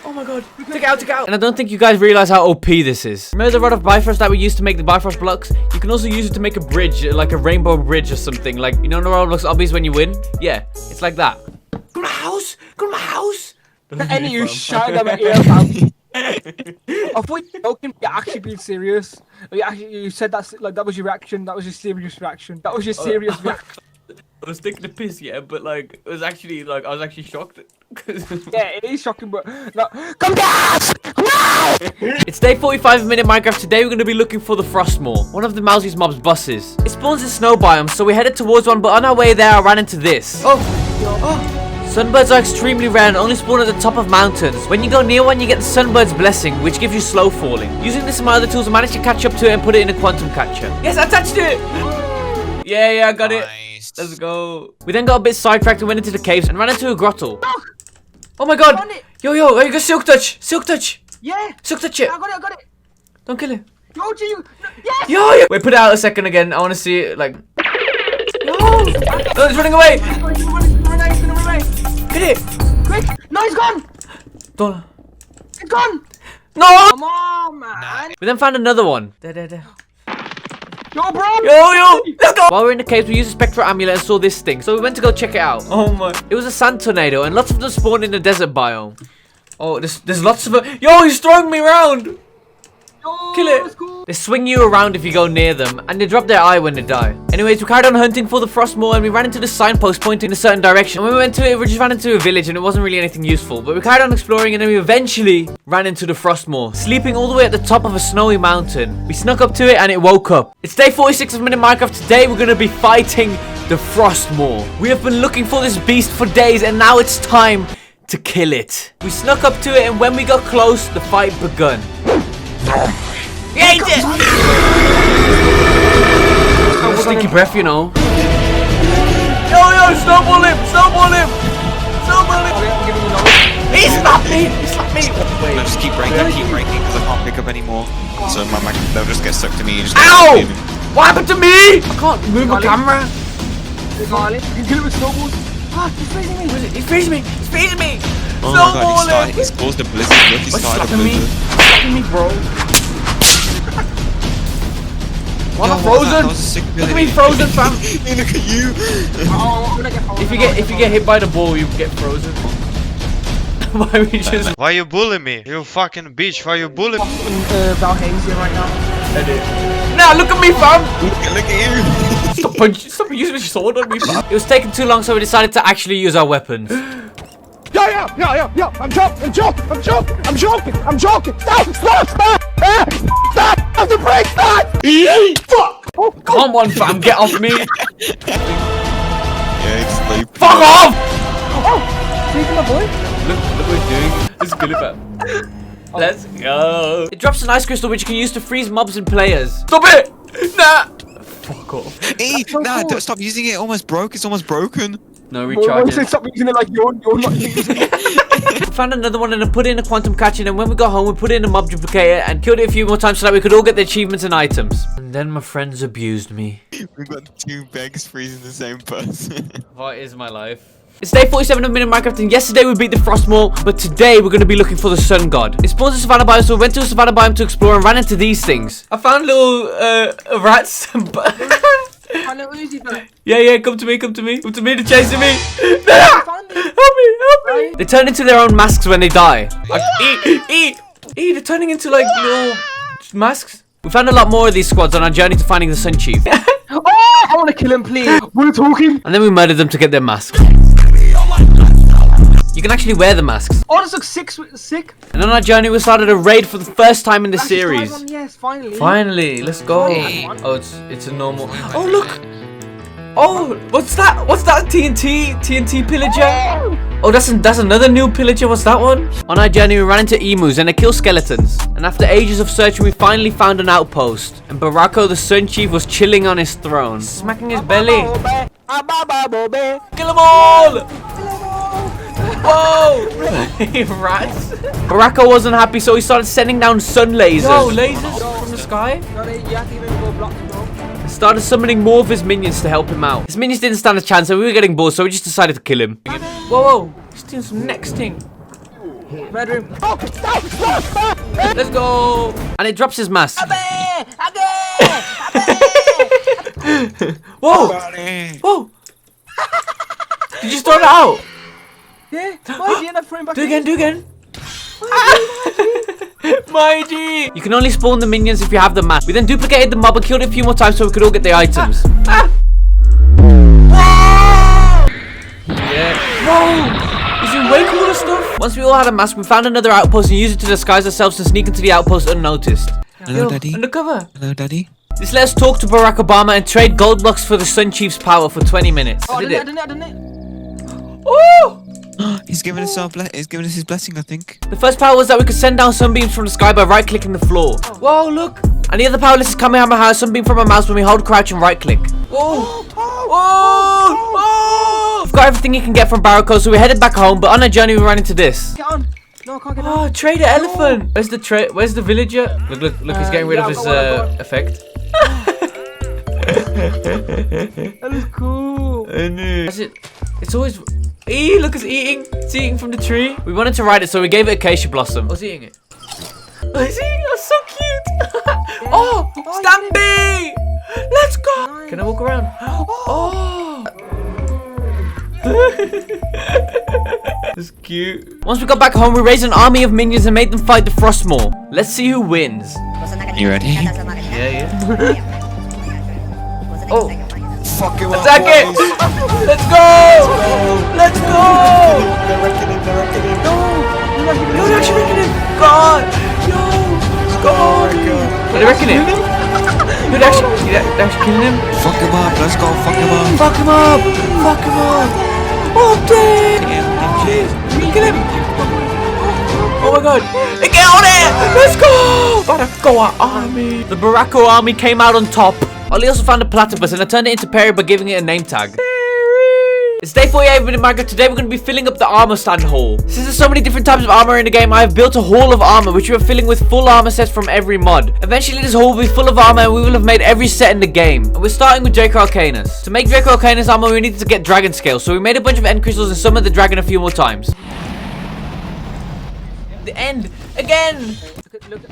Oh my god, take it out. And I don't think you guys realize how OP this is. Remember the rod of Bifrost that we used to make the Bifrost blocks? You can also use it to make a bridge, like a rainbow bridge or something. Like, you know the Roblox obbies when you win? Yeah, it's like that. Go to my house! Go to my house! And you shouted at my ear, fam. I thought you were joking, but you're actually being serious. You said that was your reaction. That was your serious reaction. That was your serious reaction. I was taking a piss, yeah, but like, it was actually like, I was actually shocked. Yeah, it is shocking, but no. Come down! No! It's day 45 of Minute Minecraft. Today we're going to be looking for the Frostmoor, one of the Mousies mob's buses. It spawns in snow biomes, so we headed towards one, but on our way there I ran into this. Sunbirds are extremely rare and only spawn at the top of mountains. When you go near one, you get the Sunbird's Blessing, which gives you slow falling. Using this and my other tools, I managed to catch up to it and put it in a quantum catcher. Yes, I touched it! Yeah, I got it. Let's go. We then got a bit sidetracked and went into the caves and ran into a grotto. Oh my god! Yo, you got silk touch! Silk touch! Yeah! Silk touch it! I got it! Don't kill it. Yo, you! Yes! Yo! Wait, put it out a second again. I want to see it, like... No! No, it's running away! Hit it! Quick! No, he's gone! Don't... It's gone! No! Come on, man! We then found another one. There. Yo, bro! Yo! Let's go! While we were in the caves, we used a spectral amulet and saw this thing. So we went to go check it out. Oh my... It was a sand tornado and lots of them spawned in the desert biome. Oh, there's lots of... Yo, he's throwing me around! Kill it! They swing you around if you go near them, and they drop their eye when they die. Anyways, we carried on hunting for the Frostmoor, and we ran into the signpost pointing in a certain direction. And when we went to it, we just ran into a village, and it wasn't really anything useful. But we carried on exploring, and then we eventually ran into the Frostmoor, sleeping all the way at the top of a snowy mountain. We snuck up to it, and it woke up. It's day 46 of Minute Minecraft. Today, we're going to be fighting the Frostmoor. We have been looking for this beast for days, and now it's time to kill it. We snuck up to it, and when we got close, the fight begun. He ate it! Stinky breath, you know. Yo, snowball him! He slapped me! No, just keep breaking, because I can't pick up anymore. So they'll just get stuck to me. Ow! What happened to me? I can't move my camera. You can kill him with snowballs. He's freezing me! He's freezing me! Oh my god, he's caused a blizzard. Look, he started a blizzard. Slapping me, bro. Why am I Yo, frozen? that was a sick Look at me ability. frozen, fam. Hey, look at you. Oh, I'm gonna get frozen. If you get hit by the ball, you get frozen. Why we just Why you bully me? You fucking bitch, why you bully me? in Valhelsia right now. Nah, look at me, fam. Look at you. Stop using your sword on me, fam. It was taking too long, so we decided to actually use our weapons. Yeah. I'm joking. Stop. Have to break that. Fuck. Come on, fam, get off me. Yeah, it's like. Fuck off. Taking my boy? Look what he's doing. Let's kill it, fam. Let's go. It drops an ice crystal which you can use to freeze mobs and players. Stop it! Nah. Fuck off. Hey, nah, don't stop using it. It almost broke. It's almost broken. No Why recharges. say stop using it like you're not using it? We found another one and then put in a quantum catching, and when we got home we put in a mob duplicator and killed it a few more times so that we could all get the achievements and items. And then my friends abused me. We've got 2 bags freezing the same person. What is my life? It's day 47 of Minute Minecraft, and yesterday we beat the Frost Mole, but today we're going to be looking for the Sun God. It spawns a savannah biome, so we went to a savannah biome to explore and ran into these things. I found little rats. I know Uzi, but Yeah, come to me, they're chasing me. Help me. They turn into their own masks when they die. Eat, they're turning into like little masks. We found a lot more of these squads on our journey to finding the Sun Chief. oh, I want to kill him, please. We're talking. And then we murdered them to get their masks. You can actually wear the masks. Oh, this looks sick. And on our journey we started a raid for the first time in the Actually, series. one, yes, finally. Finally, let's go. Oh, it's a normal. Oh look. Oh, what's that? What's that? TNT pillager. Oh, that's another new pillager. What's that one? On our journey, we ran into emus and they kill skeletons. And after ages of searching, we finally found an outpost. And Barako, the Sun Chief, was chilling on his throne, smacking his belly. Kill them all! Whoa! Rats. Barako wasn't happy, so he started sending down sun lasers. Yo, lasers from the sky? No, you have to even go blocks, bro. And started summoning more of his minions to help him out. His minions didn't stand a chance, and we were getting bored, so we just decided to kill him. Whoa! He's doing some next thing. Bedroom. Let's go! And it drops his mask. Whoa! Did you start it out? Yeah. Why did you end up throwing back? Do again. My G! You can only spawn the minions if you have the mask. We then duplicated the mob and killed it a few more times so we could all get the items. Yeah. Whoa! He's doing way cooler stuff. Once we all had a mask, we found another outpost and used it to disguise ourselves and sneak into the outpost unnoticed. Hello, Daddy. Undercover. Hello, Daddy. This let us talk to Barack Obama and trade gold blocks for the Sun Chief's power for 20 minutes. Oh, I Did didn't it? it. Oh! He's giving us his blessing, I think. The first power was that we could send down sunbeams from the sky by right-clicking the floor. Whoa, look! And the other power list is Kamehameha, sunbeam from a mouse when we hold crouch and right-click. Whoa! Whoa! We've got everything you can get from Barako, so we headed back home, but on our journey we ran into this. Get on. No, I can't get Oh, on. trader elephant! Where's the villager? Look, he's getting rid of his effect. That is cool. It's always... Look, it's eating. It's eating from the tree. We wanted to ride it, so we gave it acacia blossom. Oh, it's eating it. Oh, it's eating it. That's so cute. Oh, Stampy! Let's go. Can I walk around? Oh. That's cute. Once we got back home, we raised an army of minions and made them fight the Frost Mole. Let's see who wins. You ready? Yeah. Oh. Fuck him up, Attack it! boys. Let's go! Let's go! They're wrecking him. Yo, they're actually wrecking him! God! Yo! God! Are they wrecking him? Yo, they're actually killing him? Fuck him up. Let's go. Fuck him up. Fuck him up! Fuck him up! Oh, damn! Kill him! Oh my god! Get on it! Let's go! Barako army! The Barako army came out on top. Ollie also found a platypus and I turned it into Perry by giving it a name tag. Perry! It's day 48 of Minute Minecraft. Today we're going to be filling up the armor stand hall. Since there's so many different types of armor in the game, I have built a hall of armor which we are filling with full armor sets from every mod. Eventually this hall will be full of armor and we will have made every set in the game. And we're starting with Draco Arcanus. To make Draco Arcanus armor we needed to get dragon scales, so we made a bunch of end crystals and summoned the dragon a few more times. The end again.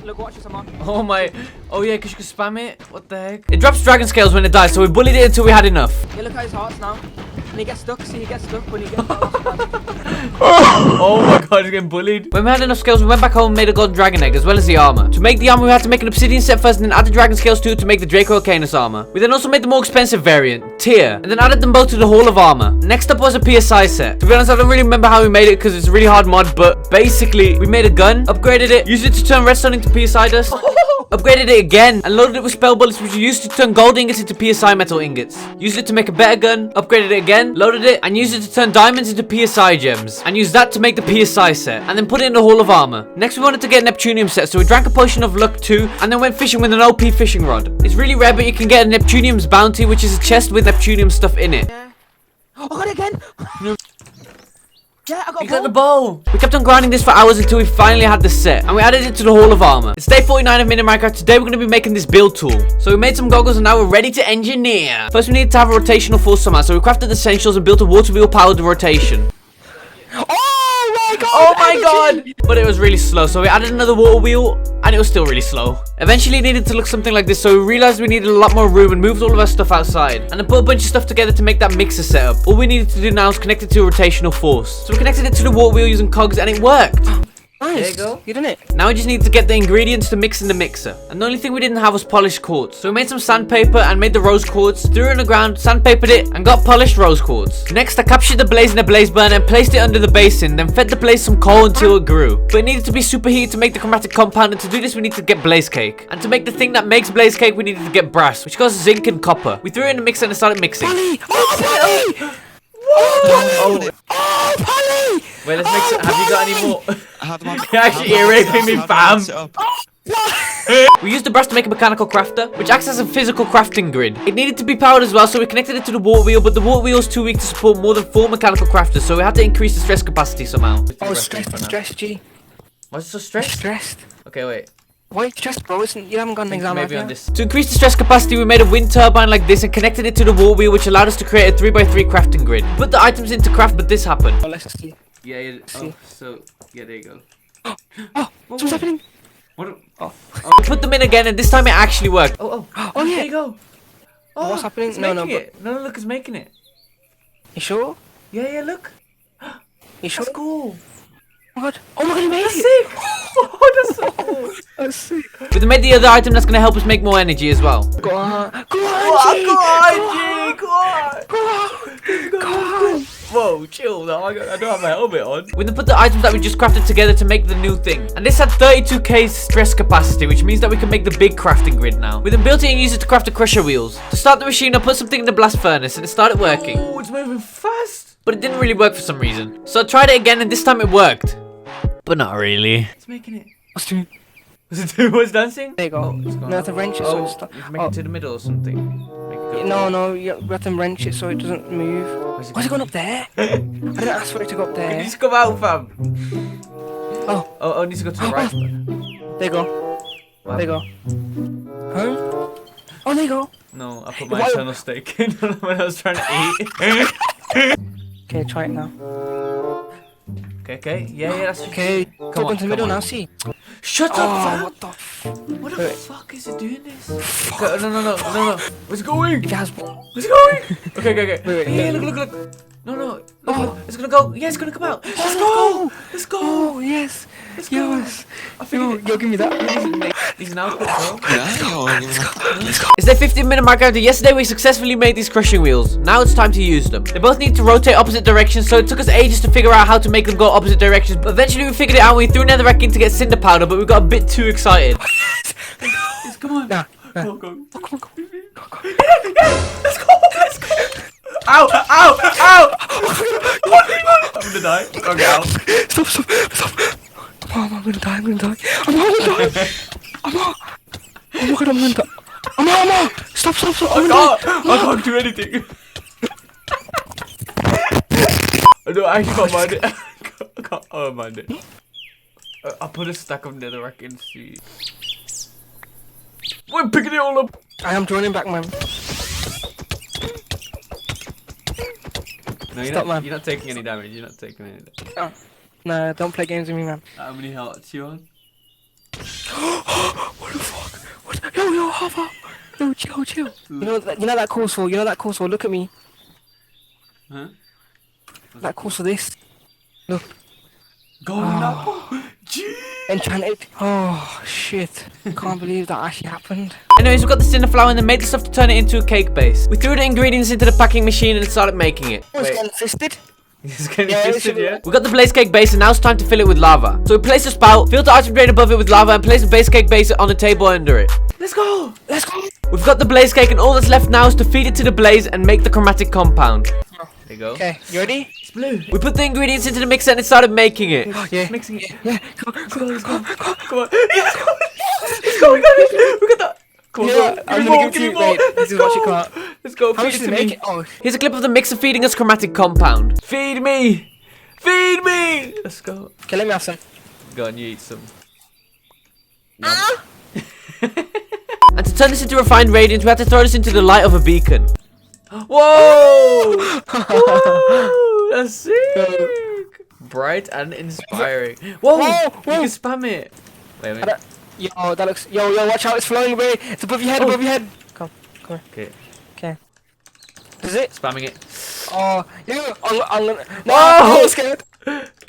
Look, watch this, I'm on. Oh my. Oh yeah, because you can spam it. What the heck? It drops dragon scales when it dies, so we bullied it until we had enough. Yeah, look at his hearts now. And he gets stuck. See, he gets stuck when he gets Oh my god, he's getting bullied. When we had enough scales, we went back home and made a golden dragon egg as well as the armor. To make the armor, we had to make an obsidian set first and then add the dragon scales to it to make the Draco Arcanus armor. We then also made the more expensive variant, Tier, and then added them both to the Hall of Armor. Next up was a PSI set. To be honest, I don't really remember how we made it because it's a really hard mod, but basically, we made a gun, upgraded it, used it to turn redstone into PSI dust. Upgraded it again and loaded it with spell bullets, which we used to turn gold ingots into PSI metal ingots. Used it to make a better gun, upgraded it again, loaded it, and used it to turn diamonds into PSI gems. And used that to make the PSI set, and then put it in the Hall of Armor. Next, we wanted to get a Neptunium set, so we drank a potion of luck too, and then went fishing with an OP fishing rod. It's really rare, but you can get a Neptunium's bounty, which is a chest with Neptunium stuff in it. Oh, I got it again. Yeah, I got You got the bow! We kept on grinding this for hours until we finally had the set, and we added it to the Hall of Armor. It's day 49 of Mini Minecraft. Today we're going to be making this build tool. So we made some goggles and now we're ready to engineer. First we needed to have a rotational force somehow, so we crafted the essentials and built a water wheel powered rotation. Oh my god! But it was really slow, so we added another water wheel, and it was still really slow. Eventually it needed to look something like this, so we realized we needed a lot more room and moved all of our stuff outside. And then put a bunch of stuff together to make that mixer setup. All we needed to do now is connect it to a rotational force. So we connected it to the water wheel using cogs, and it worked. Nice. There you go. You done it. Now we just need to get the ingredients to mix in the mixer. And the only thing we didn't have was polished quartz. So we made some sandpaper and made the rose quartz, threw it in the ground, sandpapered it, and got polished rose quartz. Next, I captured the blaze in a blaze burner and placed it under the basin, then fed the blaze some coal until it grew. But it needed to be superheated to make the chromatic compound, and to do this we need to get blaze cake. And to make the thing that makes blaze cake, we needed to get brass, which goes zinc and copper. We threw it in the mixer and it started mixing. Polly! Oh, Polly! Oh, Polly! Wait, let's mix it. Have you got any more? You're actually ear-raping me, fam. We used the brass to make a mechanical crafter, which acts as a physical crafting grid. It needed to be powered as well, so we connected it to the water wheel, but the water wheel is too weak to support more than 4 mechanical crafters, so we had to increase the stress capacity somehow. Oh, stressed, G. Why is it so stressed? Stressed. Okay, wait. Why stressed, bro? You haven't got an exam, Maybe have on you? this. To increase the stress capacity, we made a wind turbine like this and connected it to the water wheel, which allowed us to create a 3x3 crafting grid. We put the items into craft, but this happened. Oh, let's see. Yeah, See. so, yeah, there you go. Oh, what's happening? What? Oh. We put them in again, and this time it actually worked. Oh, Oh, yeah. there you go. Oh, What's happening? It's No, making no, it. No, look, it's making it. You sure? Yeah, look. You sure? That's cool. Oh my god, he made That's it! sick. Oh, that's so cool. That's sick. We then made the other item that's gonna help us make more energy as well. Go on, G! Go on. Whoa, chill though. I don't have my helmet on. We then put the items that we just crafted together to make the new thing. And this had 32k stress capacity, which means that we can make the big crafting grid now. We then built it and used it to craft the crusher wheels. To start the machine, I put something in the blast furnace and it started working. Oh, it's moving fast. But it didn't really work for some reason. So I tried it again and this time it worked. But not really. It's making it. What's doing? What's dancing? There you go. It's gone No, have to wrench it so it's you can make it to the middle or something. Make it go No, you have to wrench it so it doesn't move. Why's it going up there? I didn't ask for it to go up Can you there. just come out, fam? Oh, it needs to go to the right. there you go. Wow. There you go. Huh? Oh, there you go. No, I put my Why- eternal steak in when I was trying to eat. Okay, try it now. Okay. Yeah, that's Okay, go on, into the middle come on. now, see. Shut up, Oh, fam! what the f... What the Wait. fuck is it doing this? Okay, no. Where's it going? It has... Where's it going? Okay. Wait, Yeah, look. No. Look. It's gonna go. Yeah, it's gonna come out. Let's go. Let's go. Oh, yes. Let's go. Yes. I figured Yo, give me that. He's now quick, bro. Let's go. It's day 15 minute mark after yesterday we successfully made these crushing wheels. Now it's time to use them. They both need to rotate opposite directions, so it took us ages to figure out how to make them go opposite directions. But eventually we figured it out and we threw netherrack in to get cinder powder, but we got a bit too excited. Yes, come on. Nah. Go. Come on. Let's go. Ow! I'm gonna die. Okay, out. Stop. I'm gonna die. I'm not. I'm gonna die. Stop. I can't do anything. I can't mind it. I can't mind it. I put a stack of netherrack in. See. We're picking it all up. I am joining back, man. No, Stop, man. You're not taking any damage. Oh. Nah, don't play games with me, man. How many hearts you on? What the fuck? What? Yo, Hava. Yo, chill. You know that calls for. Look at me. Huh? That calls for this. Look. Golden apple. Enchanted. Oh shit! Can't believe that actually happened. Anyways, we got the cinnamon flour and then made the stuff to turn it into a cake base. We threw the ingredients into the packing machine and started making it. Oh, it's getting fisted. It's getting Yeah, fisted, it yeah? We got the blaze cake base and now it's time to fill it with lava. So we place the spout, fill the item drain above it with lava and place the base cake base on the table under it. Let's go! We've got the blaze cake and all that's left now is to feed it to the blaze and make the chromatic compound. There you go. Okay, you ready? It's blue. We put the ingredients into the mixer and it started making it. Yeah. Mixing it. Yeah. Come on. Let's go. Let's go. We got it. We got that. Come on, Yeah, I'm gonna give you. Wait, this is what you got. Let's go. How much Feed to it to make me. it? Oh, Here's a clip of the mixer feeding us chromatic compound. Feed me. Feed me. Let's go. okay, let me have some. Go on, you eat some. And to turn this into refined radiance, we had to throw this into the light of a beacon. Whoa! Whoa! That's sick! Bright and inspiring. Whoa! You can spam it. Wait a minute. Yo, that looks. Yo, watch out! It's flowing away. It's above your head. Come here. Okay. Is it? Spamming it. Oh, I'm gonna. No, Whoa! I'm so scared.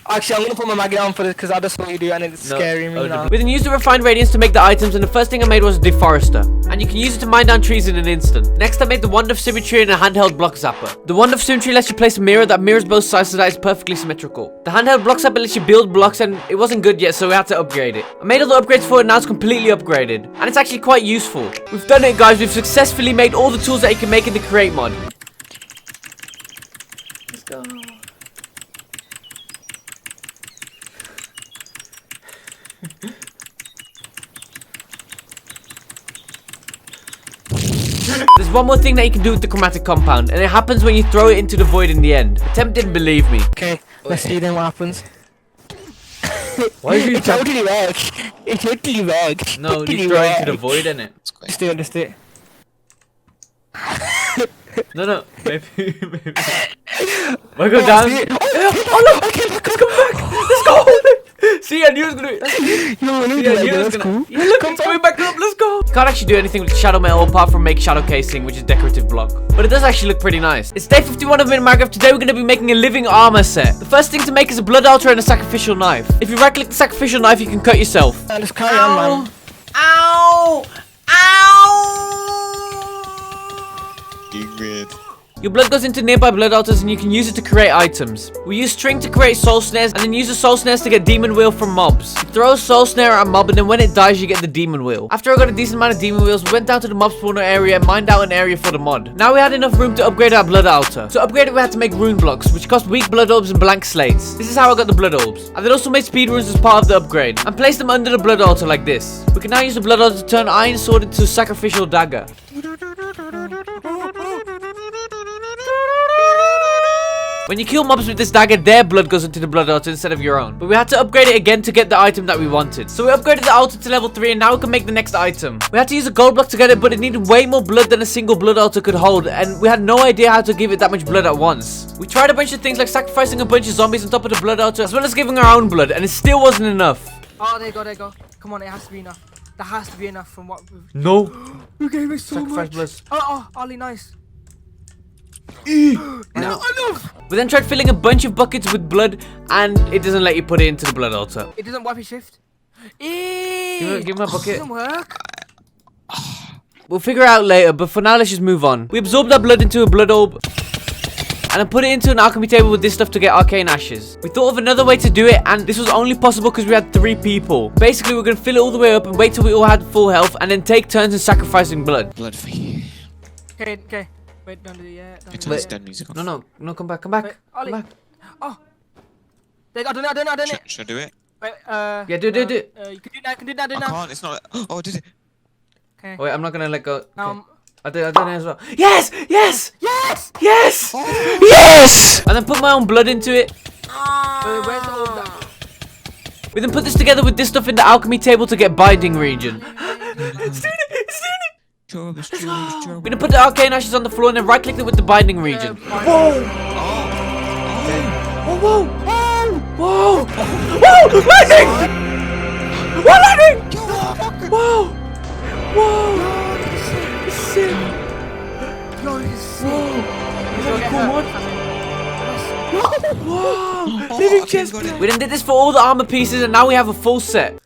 Actually, I'm gonna put my magnet on for this because that's what you do and it's scaring me now. We then used the refined radiance to make the items, and the first thing I made was a deforester. And you can use it to mine down trees in an instant. Next, I made the wand of symmetry and a handheld block zapper. The wand of symmetry lets you place a mirror that mirrors both sides so that it's perfectly symmetrical. The handheld block zapper lets you build blocks, and it wasn't good yet, so we had to upgrade it. I made all the upgrades for it, now it's completely upgraded. And it's actually quite useful. We've done it, guys. We've successfully made all the tools that you can make in the create mod. Let's go. There's one more thing that you can do with the chromatic compound, and it happens when you throw it into the void in the end. Attempt didn't believe me. Okay, let's see then what happens. Why are you It totally works. It totally works. No, Totally you throw it into the works. void, innit? Just do it. No, maybe. Why go down? see it. Oh look! Let's come back! Let's go! See, I knew it was gonna. No, no, Yeah, I knew it was gonna. Yeah, look, it's coming back up. Let's go! You can't actually do anything with shadow metal apart from make shadow casing, which is decorative block. But it does actually look pretty nice. It's day 51 of Minecraft. Today we're gonna be making a living armor set. The first thing to make is a blood altar and a sacrificial knife. If you right-click the sacrificial knife, you can cut yourself. Just carry on, man. Ow! Being weird. Your blood goes into nearby blood altars and you can use it to create items. We use string to create soul snares and then use the soul snares to get demon wheel from mobs. You throw a soul snare at a mob and then when it dies you get the demon wheel. After I got a decent amount of demon wheels, we went down to the mob spawner area and mined out an area for the mod. Now we had enough room to upgrade our blood altar. To upgrade it we had to make rune blocks, which cost weak blood orbs and blank slates. This is how I got the blood orbs. I then also made speed runes as part of the upgrade and placed them under the blood altar like this. We can now use the blood altar to turn iron sword into a sacrificial dagger. When you kill mobs with this dagger, their blood goes into the blood altar instead of your own. But we had to upgrade it again to get the item that we wanted. So we upgraded the altar to level 3 and now we can make the next item. We had to use a gold block to get it, but it needed way more blood than a single blood altar could hold. And we had no idea how to give it that much blood at once. We tried a bunch of things like sacrificing a bunch of zombies on top of the blood altar, as well as giving our own blood, and it still wasn't enough. Oh, there you go. Come on, it has to be enough. That has to be enough from what we've... No. You gave us so Sacrifice much. blood. Oh, Ollie, nice. No. We then tried filling a bunch of buckets with blood, and it doesn't let you put it into the blood altar. It doesn't wipe your shift. Give me my bucket. It doesn't work. We'll figure it out later, but for now, let's just move on. We absorbed that blood into a blood orb, and I put it into an alchemy table with this stuff to get arcane ashes. We thought of another way to do it, and this was only possible because we had 3 people. Basically, we're going to fill it all the way up and wait till we all had full health, and then take turns in sacrificing blood. Blood for you. Okay. Wait, don't do it yet. It turns dead music on. No, come back. Wait, Ollie. Come back. Oh. There you go, I done it. Should I do it? Wait, Yeah, do it. You can do that, I can't, it's not. Oh, I did it. Okay. Wait, I'm not going to let go. Okay. I did it as well. Yes! Yes! Yes! And then put my own blood into it. Where's all that? We then put this together with this stuff in the alchemy table to get binding region. It's doing it! We're gonna put the arcane ashes on the floor and then right click it with the binding region. Whoa! Whoa! Whoa! Whoa! Landing! What landing? Whoa! Whoa! This is sick. Yo, this is sick. Whoa! Is that a cool mod? Whoa! Living chest plate. We done did this for all the armor pieces, and now we have a full set.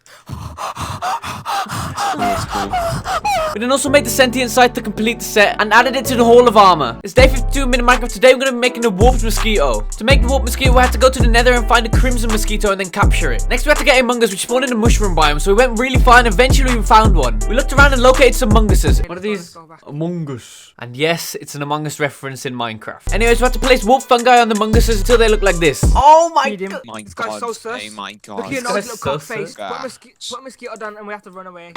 We then also made the sentient site to complete the set and added it to the Hall of Armor. It's day 52 in Minecraft. Today we're going to be making the warped mosquito. To make the warped mosquito, we had to go to the nether and find a crimson mosquito and then capture it. Next we had to get Among Us, which spawned in a mushroom biome, so we went really far and eventually we found one. We looked around and located some Among Uses. What are these? Among Us. And yes, it's an Among Us reference in Minecraft. Anyways, we had to place warp fungi on the Among Uses until they look like this. Oh my god. My This guy's so sus. Oh my god. Look at your This nose, guy's little so cock face. sus. Put a mosquito down and we have to run away.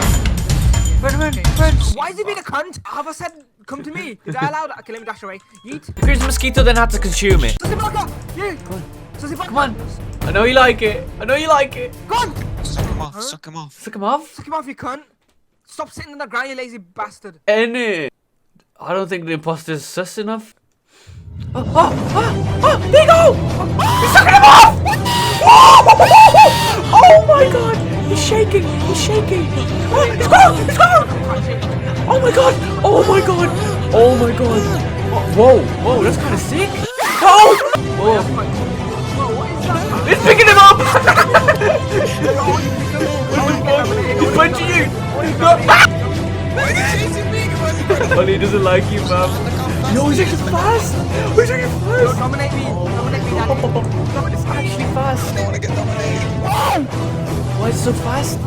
Run. Why is he being a cunt? Have I said come to me? Did I allow that? Okay, let me dash away. Yeet. The crimson mosquito then had to consume it. Sussy blocker! Yeah! Sussy blocker! Come on. I know you like it. I know you like it. Go on! Suck him off, suck him off. Suck him off. Suck him off, you cunt! Stop sitting on the ground, you lazy bastard! Any. I don't think the imposter's sus enough. There you go! He's sucking him off! Oh my god! He's shaking! He's shaking! Oh, he's gone! He's gone! Oh my god! Oh my god! Oh my god! Whoa! Whoa! That's kind of sick! Oh! Whoa! It's picking him up! He's punching you! Ollie doesn't like you, fam. Yo, he's actually fast! He's actually fast! Dominate me! Dominate me, daddy! It's actually fast! I wanna get dominated. Why is it so fast?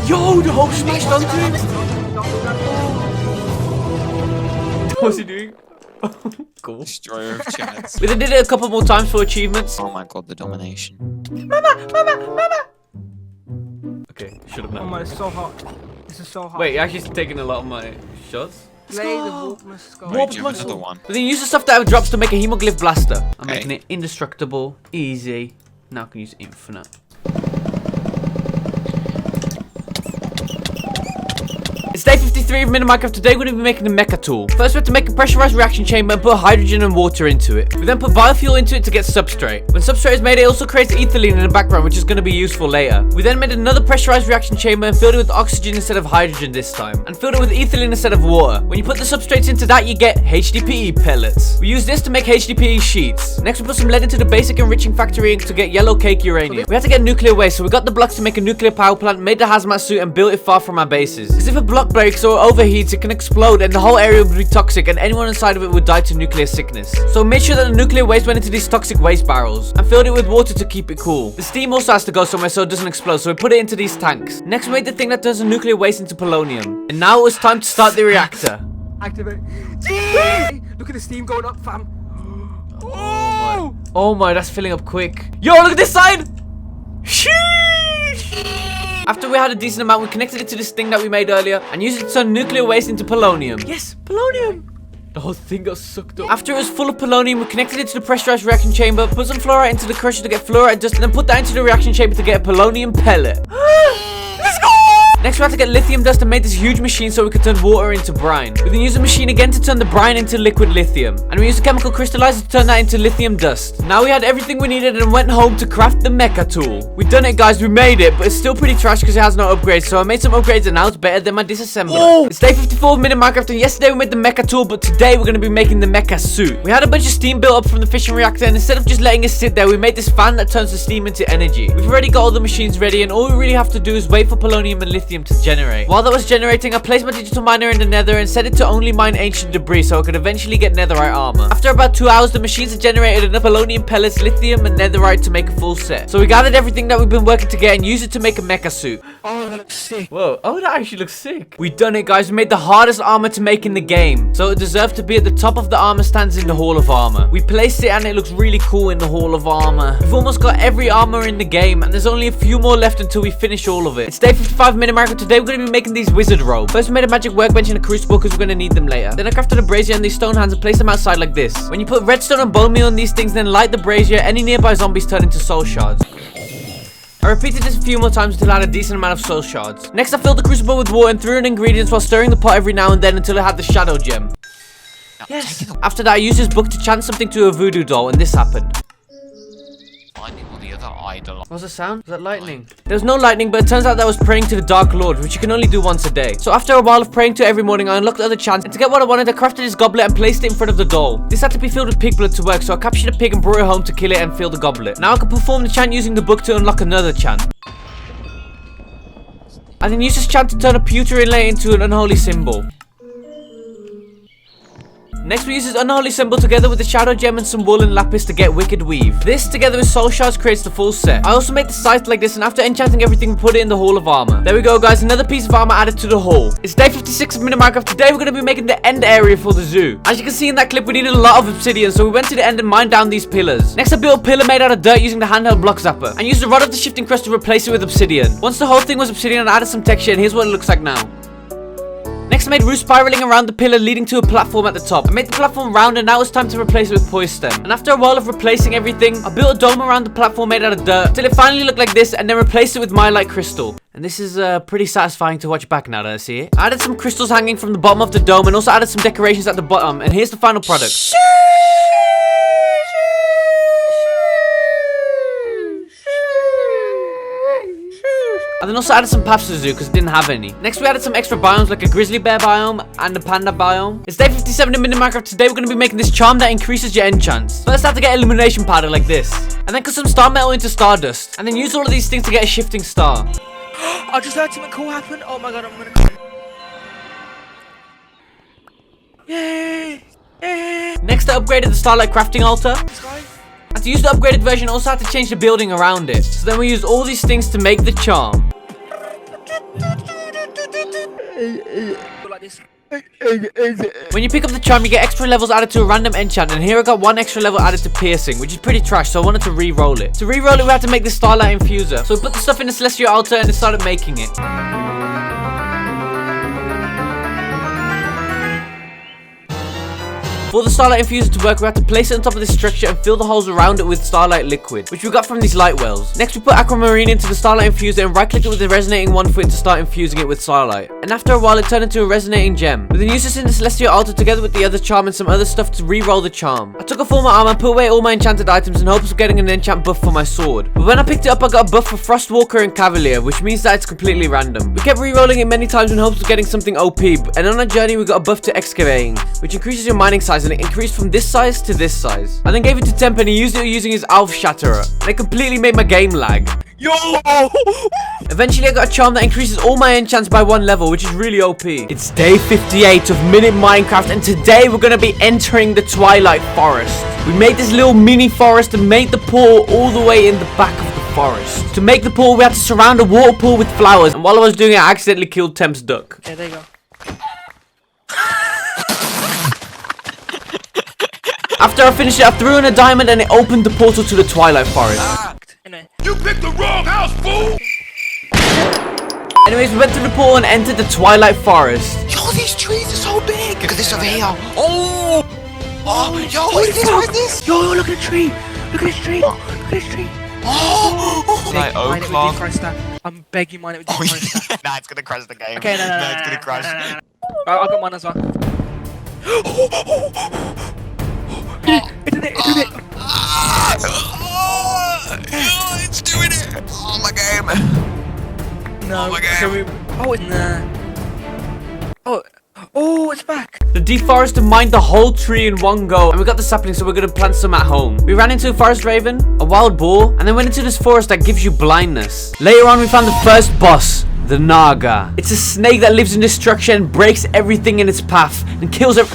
Yo, the hope smashed onto him! What's he doing? Cool. Destroyer of chats. We then did it a couple more times for achievements. Oh my god, the domination. Mama! Okay, shut up Oh now. man, it's so hot. This is so hot. Wait, you're actually taking a lot of my shots? Play the warp must go. Warp Right, do must another go. one. But then use the stuff that have drops to make a hemoglyph blaster. I'm Okay. making it indestructible, easy. Now I can use infinite. It's day 53 of Minecraft. Today we're going to be making the mecha tool. First we have to make a pressurized reaction chamber and put hydrogen and water into it. We then put biofuel into it to get substrate. When substrate is made, it also creates ethylene in the background, which is going to be useful later. We then made another pressurized reaction chamber and filled it with oxygen instead of hydrogen this time. And filled it with ethylene instead of water. When you put the substrates into that, you get HDPE pellets. We use this to make HDPE sheets. Next we put some lead into the basic enriching factory to get yellow cake uranium. We had to get nuclear waste, so we got the blocks to make a nuclear power plant, made the hazmat suit and built it far from our bases. Because if a block breaks or overheats, it can explode and the whole area would be toxic and anyone inside of it would die to nuclear sickness. So we made sure that the nuclear waste went into these toxic waste barrels and filled it with water to keep it cool. The steam also has to go somewhere so it doesn't explode, so we put it into these tanks. Next we made the thing that turns the nuclear waste into polonium. And now it was time to start the reactor. Activate. Gee! Look at the steam going up, fam. Oh my, that's filling up quick. Yo, look at this side! Sheesh! After we had a decent amount, we connected it to this thing that we made earlier and used it to turn nuclear waste into polonium. Yes, polonium! The whole thing got sucked up. After it was full of polonium, we connected it to the pressurized reaction chamber, put some fluorite into the crusher to get fluorite dust, and then put that into the reaction chamber to get a polonium pellet. Let's go! Next we had to get lithium dust and made this huge machine so we could turn water into brine. We then used the machine again to turn the brine into liquid lithium. And we used a chemical crystallizer to turn that into lithium dust. Now we had everything we needed and went home to craft the mecha tool. We done it, guys, we made it, but it's still pretty trash because it has no upgrades. So I made some upgrades and now it's better than my disassembler. Oh! It's day 54 of Minecraft and yesterday we made the mecha tool, but today we're going to be making the mecha suit. We had a bunch of steam built up from the fission reactor and instead of just letting it sit there, we made this fan that turns the steam into energy. We've already got all the machines ready and all we really have to do is wait for polonium and lithium to generate. While that was generating, I placed my digital miner in the nether and set it to only mine ancient debris so I could eventually get netherite armor. After about 2 hours, the machines had generated enough polonium pellets, lithium, and netherite to make a full set. So we gathered everything that we've been working to get and used it to make a mecha suit. Oh, that looks sick. Whoa, oh, that actually looks sick. We done it, guys. We made the hardest armor to make in the game. So it deserved to be at the top of the armor stands in the Hall of Armor. We placed it and it looks really cool in the Hall of Armor. We've almost got every armor in the game and there's only a few more left until we finish all of it. It's day 55 Minecraft. Today we're going to be making these wizard robes. First we made a magic workbench and a crucible because we're going to need them later. Then I crafted a brazier and these stone hands and placed them outside like this. When you put redstone and bone meal on these things, then light the brazier, any nearby zombies turn into soul shards. I repeated this a few more times until I had a decent amount of soul shards. Next I filled the crucible with water and threw in ingredients while stirring the pot every now and then until it had the shadow gem. Yes. After that I used this book to chant something to a voodoo doll and this happened. Finding all the other What's the sound? Was that lightning? There was no lightning, but it turns out that was praying to the Dark Lord, which you can only do once a day. So after a while of praying to every morning, I unlocked the other chants, and to get what I wanted, I crafted this goblet and placed it in front of the doll. This had to be filled with pig blood to work, so I captured a pig and brought it home to kill it and fill the goblet. Now I can perform the chant using the book to unlock another chant. I then use this chant to turn a pewter inlay into an unholy symbol. Next we use this unholy symbol together with the shadow gem and some wool and lapis to get wicked weave. This together with soul shards creates the full set. I also made the scythe like this, and after enchanting everything we put it in the hall of armor. There we go guys, another piece of armor added to the hall. It's day 56 of Minute Minecraft. Today we're going to be making the end area for the zoo. As you can see in that clip, we needed a lot of obsidian, so we went to the end and mined down these pillars. Next I built a pillar made out of dirt using the handheld block zapper, and used the rod of the shifting crust to replace it with obsidian. Once the whole thing was obsidian, I added some texture, and here's what it looks like now. Next, I made roof spiraling around the pillar, leading to a platform at the top. I made the platform round, and now it's time to replace it with poise stem. And after a while of replacing everything, I built a dome around the platform made out of dirt, till it finally looked like this, and then replaced it with my light crystal. And this is pretty satisfying to watch back now that I see it. I added some crystals hanging from the bottom of the dome, and also added some decorations at the bottom, and here's the final product. And then also added some paths to the zoo because it didn't have any. Next we added some extra biomes like a grizzly bear biome and a panda biome. It's day 57 in Minute Minecraft. Today we're going to be making this charm that increases your enchants. First I have to get illumination powder like this. And then cut some star metal into stardust. And then use all of these things to get a shifting star. I just heard something cool happen. Oh my god, I'm gonna cry. Yay! Yay! Next I upgraded the starlight crafting altar. This guy. And to use the upgraded version, I also had to change the building around it. So then we used all these things to make the charm. Like this. When you pick up the charm, you get extra levels added to a random enchant, and here I got one extra level added to piercing, which is pretty trash, so I wanted to re-roll it. To re-roll it, we had to make the starlight infuser. So we put the stuff in the celestial altar and then started making it. For the starlight infuser to work, we had to place it on top of this structure and fill the holes around it with starlight liquid, which we got from these light wells. Next, we put aquamarine into the starlight infuser and right-click it with the resonating one for it to start infusing it with starlight. And after a while, it turned into a resonating gem. We then used this in the celestial altar together with the other charm and some other stuff to re-roll the charm. I took off all my armor and put away all my enchanted items in hopes of getting an enchant buff for my sword. But when I picked it up, I got a buff for Frostwalker and Cavalier, which means that it's completely random. We kept re-rolling it many times in hopes of getting something OP, and on our journey, we got a buff to excavating, which increases your mining size, and it increased from this size to this size. I then gave it to Temp and he used it using his Alf Shatterer, and it completely made my game lag. Yo! Eventually I got a charm that increases all my enchants by 1 level, which is really OP. It's day 58 of Minute Minecraft, and today we're gonna be entering the Twilight Forest. We made this little mini forest and made the pool all the way in the back of the forest. To make the pool, we had to surround a water pool with flowers, and while I was doing it, I accidentally killed Temp's duck. Yeah, there you go. After I finished it, I threw in a diamond and it opened the portal to the Twilight Forest. Anyway. You picked the wrong house, fool! Anyways, we went through the portal and entered the Twilight Forest. Yo, these trees are so big. Look at this over here. Oh! Oh, yo, what is this? What is this? Yo, look at the tree. Look at this tree. Look at this tree. Oh! Like Mine it with oak the Christ. I'm begging mine it with the Christ. Nah, it's gonna crash the game. Okay, no, it's gonna crash. I got mine as well. It did it. It's doing it. Oh, my game. No. Oh my game. Oh, it's nah. Oh, it's back. The deforester mined the whole tree in one go, and we got the saplings, so we're gonna plant some at home. We ran into a forest raven, a wild boar, and then went into this forest that gives you blindness. Later on, we found the first boss, the Naga. It's a snake that lives in this structure and breaks everything in its path and kills it.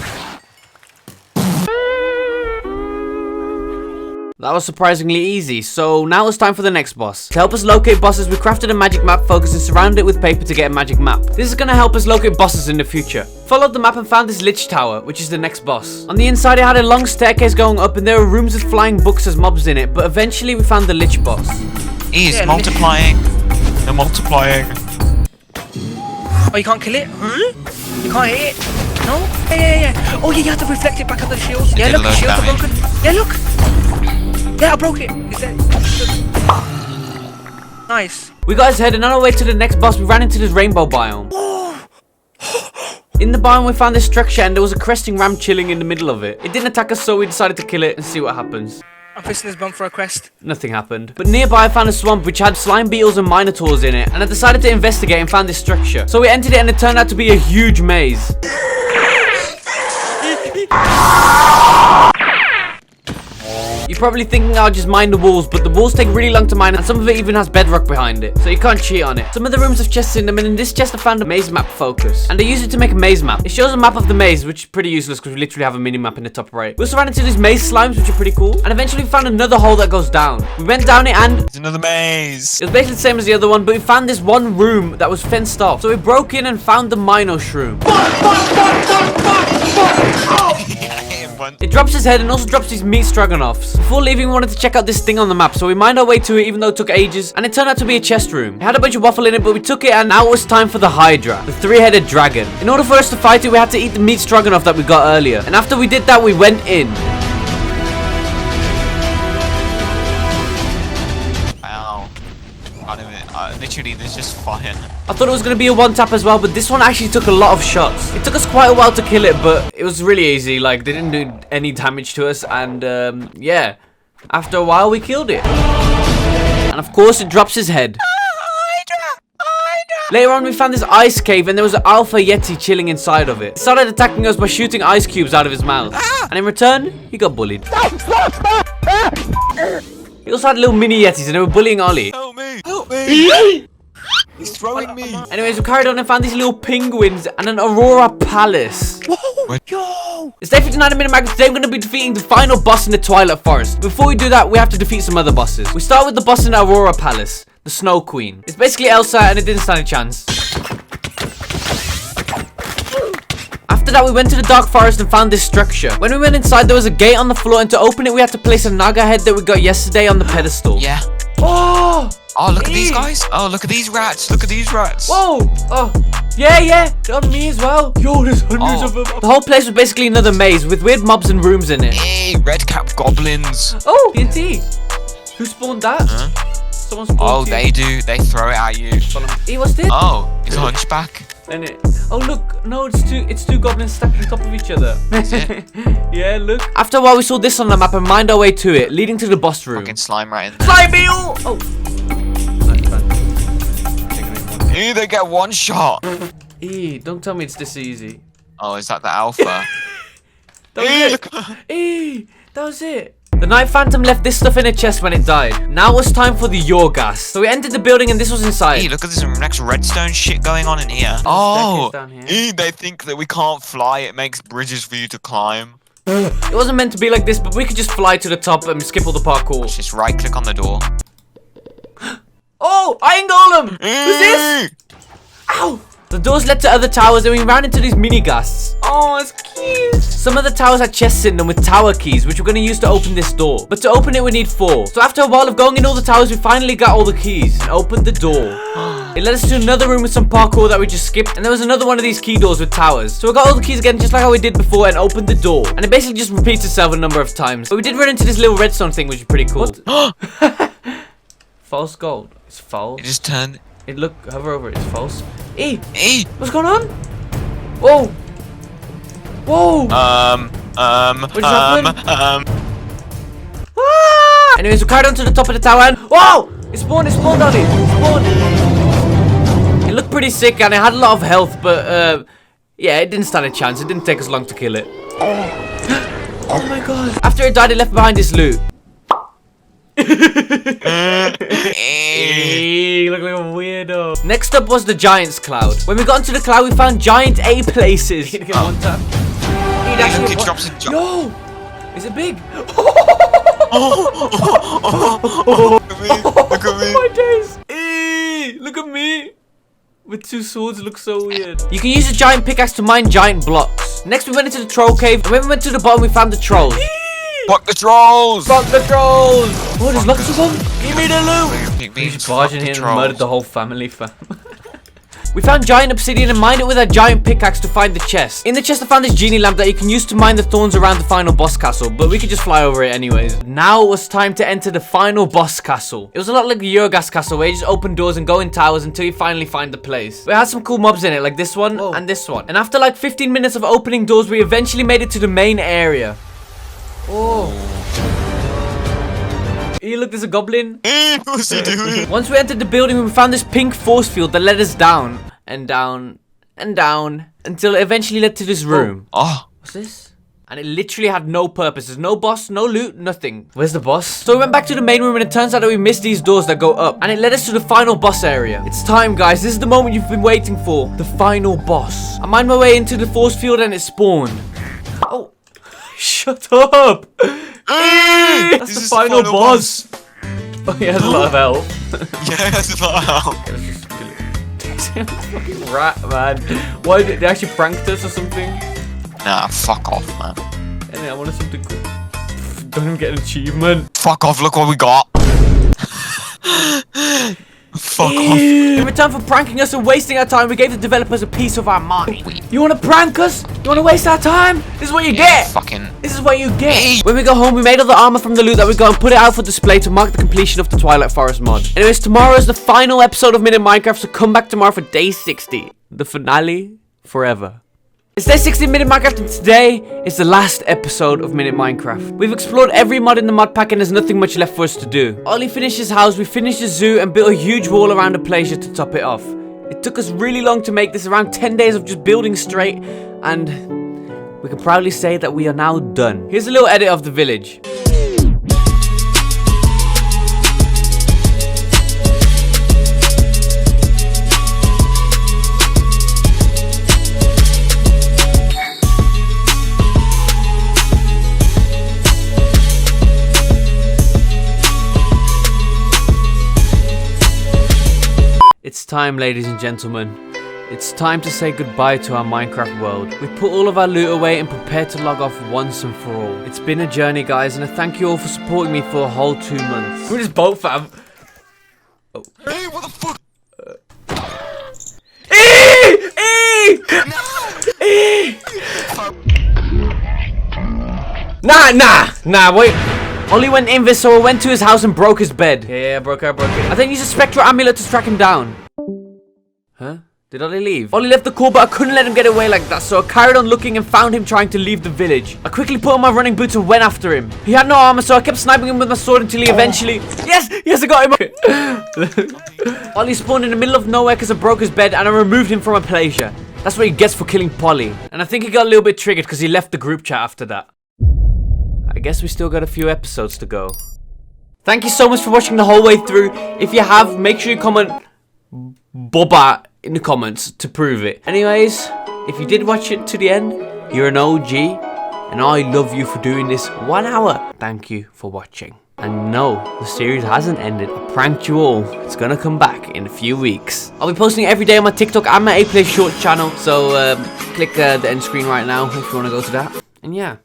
That was surprisingly easy, so now it's time for the next boss. To help us locate bosses, we crafted a magic map focus and surrounded it with paper to get a magic map. This is gonna help us locate bosses in the future. Followed the map and found this lich tower, which is the next boss. On the inside, it had a long staircase going up and there were rooms with flying books as mobs in it, but eventually we found the lich boss. He's multiplying. They're multiplying. Oh, you can't kill it? Huh? You can't hit it? No? Yeah. Oh, yeah, you have to reflect it back on the shields. Yeah, look, the shields are broken. Yeah, look. Yeah, I broke it. Is that... Nice. We got his head, and on our way to the next boss, we ran into this rainbow biome. In the biome, we found this structure, and there was a cresting ram chilling in the middle of it. It didn't attack us, so we decided to kill it and see what happens. I'm fisting his bum for a quest. Nothing happened. But nearby I found a swamp which had slime beetles and minotaurs in it, and I decided to investigate and found this structure. So we entered it and it turned out to be a huge maze. You're probably thinking I'll just mine the walls, but the walls take really long to mine and some of it even has bedrock behind it, so you can't cheat on it. Some of the rooms have chests in them, and in this chest I found a maze map focus, and I used it to make a maze map. It shows a map of the maze, which is pretty useless because we literally have a mini map in the top right. We also ran into these maze slimes, which are pretty cool, and eventually we found another hole that goes down. We went down it and It's another maze. it was basically the same as the other one, but we found this one room that was fenced off. So we broke in and found the Mino Shroom. It drops his head and also drops these meat stroganoffs. Before leaving, we wanted to check out this thing on the map, so we mined our way to it even though it took ages, and it turned out to be a chest room. It had a bunch of waffle in it, but we took it, and now it was time for the Hydra, the three-headed dragon. In order for us to fight it, we had to eat the meat stroganoff that we got earlier, and after we did that, we went in. Ow. Literally, there's just fire. I thought it was going to be a one-tap as well, but this one actually took a lot of shots. It took us quite a while to kill it, but it was really easy. Like, they didn't do any damage to us, and yeah. After a while, we killed it. And of course, it drops his head. Later on, we found this ice cave, and there was an alpha yeti chilling inside of it. He started attacking us by shooting ice cubes out of his mouth. And in return, he got bullied. He also had little mini yetis, and they were bullying Ollie. Help me! Help me! He's throwing me. Anyways, we carried on and found these little penguins and an Aurora Palace. Yo! It's day 59 in Minimax. Today we're going to be defeating the final boss in the Twilight Forest. Before we do that, we have to defeat some other bosses. We start with the boss in the Aurora Palace, the Snow Queen. It's basically Elsa and it didn't stand a chance. After that, we went to the Dark Forest and found this structure. When we went inside, there was a gate on the floor, and to open it, we had to place a Naga head that we got yesterday on the pedestal. Yeah. Oh! Oh, look at these guys. Oh, look at these rats. Look at these rats. Whoa! Oh, yeah, they're on me as well. Yo, there's hundreds of them. The whole place was basically another maze with weird mobs and rooms in it. Hey, red cap goblins. Oh, TNT. Who spawned that? Huh? Someone spawned Oh, TNT. they do. They throw it at you. Hey, what's this? Oh, it's a hunchback. And it. Oh, look. No, it's two goblins stacked on top of each other. Yeah, look. After a while, we saw this on the map and mined our way to it, leading to the boss room. Fucking slime right in there. Slime beetle! Oh. Ew, they get one shot. Don't tell me it's this easy. Oh, is that the alpha? That was it. The Night Phantom left this stuff in a chest when it died. Now it was time for the Yorgas. So we entered the building and this was inside. Hey, look at this next redstone shit going on in here. Oh, down here. they think that we can't fly. It makes bridges for you to climb. It wasn't meant to be like this, but we could just fly to the top and skip all the parkour. Just right click on the door. Oh, Iron Golem! Who's this? Ow! The doors led to other towers and we ran into these mini ghasts. Oh, it's cute. Some of the towers had chests in them with tower keys, which we're going to use to open this door. But to open it, we need 4. So after a while of going in all the towers, we finally got all the keys and opened the door. It led us to another room with some parkour that we just skipped. And there was another one of these key doors with towers. So we got all the keys again, just like how we did before, and opened the door. And it basically just repeats itself a number of times. But we did run into this little redstone thing, which is pretty cool. False gold. It's false. It just turned. It look, hover over it. It's false. Hey, what's going on? Whoa. Whoa. What just happened? Ah! Anyways, we carried on to the top of the tower and whoa! It spawned on it. It looked pretty sick and it had a lot of health, but yeah, it didn't stand a chance. It didn't take us long to kill it. Oh my god. After it died, it left behind this loot. Hey, you look like a weirdo. Next up was the Giant's Cloud. When we got into the cloud, we found giant APlays. You gonna get one tap? Look, it drops a jump. No! Is it big? Look at me. My days. Hey, look at me. With 2 swords, it looks so weird. You can use a giant pickaxe to mine giant blocks. Next, we went into the troll cave. And when we went to the bottom, we found the trolls. Fuck the trolls! Fuck the trolls! Oh, there's lots of them. Give me the loot. We just barged in here and murdered the whole family, fam. We found giant obsidian and mined it with a giant pickaxe to find the chest. In the chest, I found this genie lamp that you can use to mine the thorns around the final boss castle, but we could just fly over it anyways. Now it was time to enter the final boss castle. It was a lot like the Yorgas castle, where you just open doors and go in towers until you finally find the place. We had some cool mobs in it, like this one and this one. And after like 15 minutes of opening doors, we eventually made it to the main area. Oh. Hey, look, there's a goblin. What's he doing? Once we entered the building, we found this pink force field that led us down and down and down until it eventually led to this room. Oh. What's this? And it literally had no purpose. There's no boss, no loot, nothing. Where's the boss? So we went back to the main room and it turns out that we missed these doors that go up. And it led us to the final boss area. It's time, guys. This is the moment you've been waiting for. The final boss. I mined my way into the force field and it spawned. Oh. Shut up. That's the final boss. Oh, he has a lot of health. Yeah, that's a lot of help. Fucking rat, man. Why did they actually pranked us or something? Nah, fuck off, man. Anyway, I wanted something cool. Don't even get an achievement. Fuck off, look what we got. Fuck off. In return for pranking us and wasting our time, we gave the developers a piece of our mind. You want to prank us? You want to waste our time? This is what you get. Fucking. This is what you get. When we go home, we made all the armor from the loot that we got and put it out for display to mark the completion of the Twilight Forest mod. Anyways, tomorrow is the final episode of Minute Minecraft, so come back tomorrow for day 60. The finale forever. It's day 60 of Minute Minecraft and today is the last episode of Minute Minecraft. We've explored every mod in the mod pack and there's nothing much left for us to do. Ollie finished his house, we finished the zoo and built a huge wall around the pleasure to top it off. It took us really long to make this, around 10 days of just building straight, and we can proudly say that we are now done. Here's a little edit of the village. It's time, ladies and gentlemen. It's time to say goodbye to our Minecraft world. We put all of our loot away and prepare to log off once and for all. It's been a journey, guys, and I thank you all for supporting me for a whole 2 months. We're just both, fam. Oh. Hey, what the fuck? Nah, wait. Ollie went invis, so I went to his house and broke his bed. Yeah, I broke it. I then used a spectral amulet to track him down. Huh? Did Ollie leave? Ollie left the core, but I couldn't let him get away like that, so I carried on looking and found him trying to leave the village. I quickly put on my running boots and went after him. He had no armor, so I kept sniping him with my sword until he eventually... Yes, I got him. Ollie spawned in the middle of nowhere because I broke his bed and I removed him from APlays. That's what he gets for killing Polly. And I think he got a little bit triggered because he left the group chat after that. I guess we still got a few episodes to go. Thank you so much for watching the whole way through. If you have, make sure you comment bobba in the comments to prove it. Anyways, if you did watch it to the end, you're an OG, and I love you for doing this 1 hour. Thank you for watching. And no, the series hasn't ended. I pranked you all. It's gonna come back in a few weeks. I'll be posting every day on my TikTok and my APlays short channel, so click the end screen right now if you want to go to that. And yeah.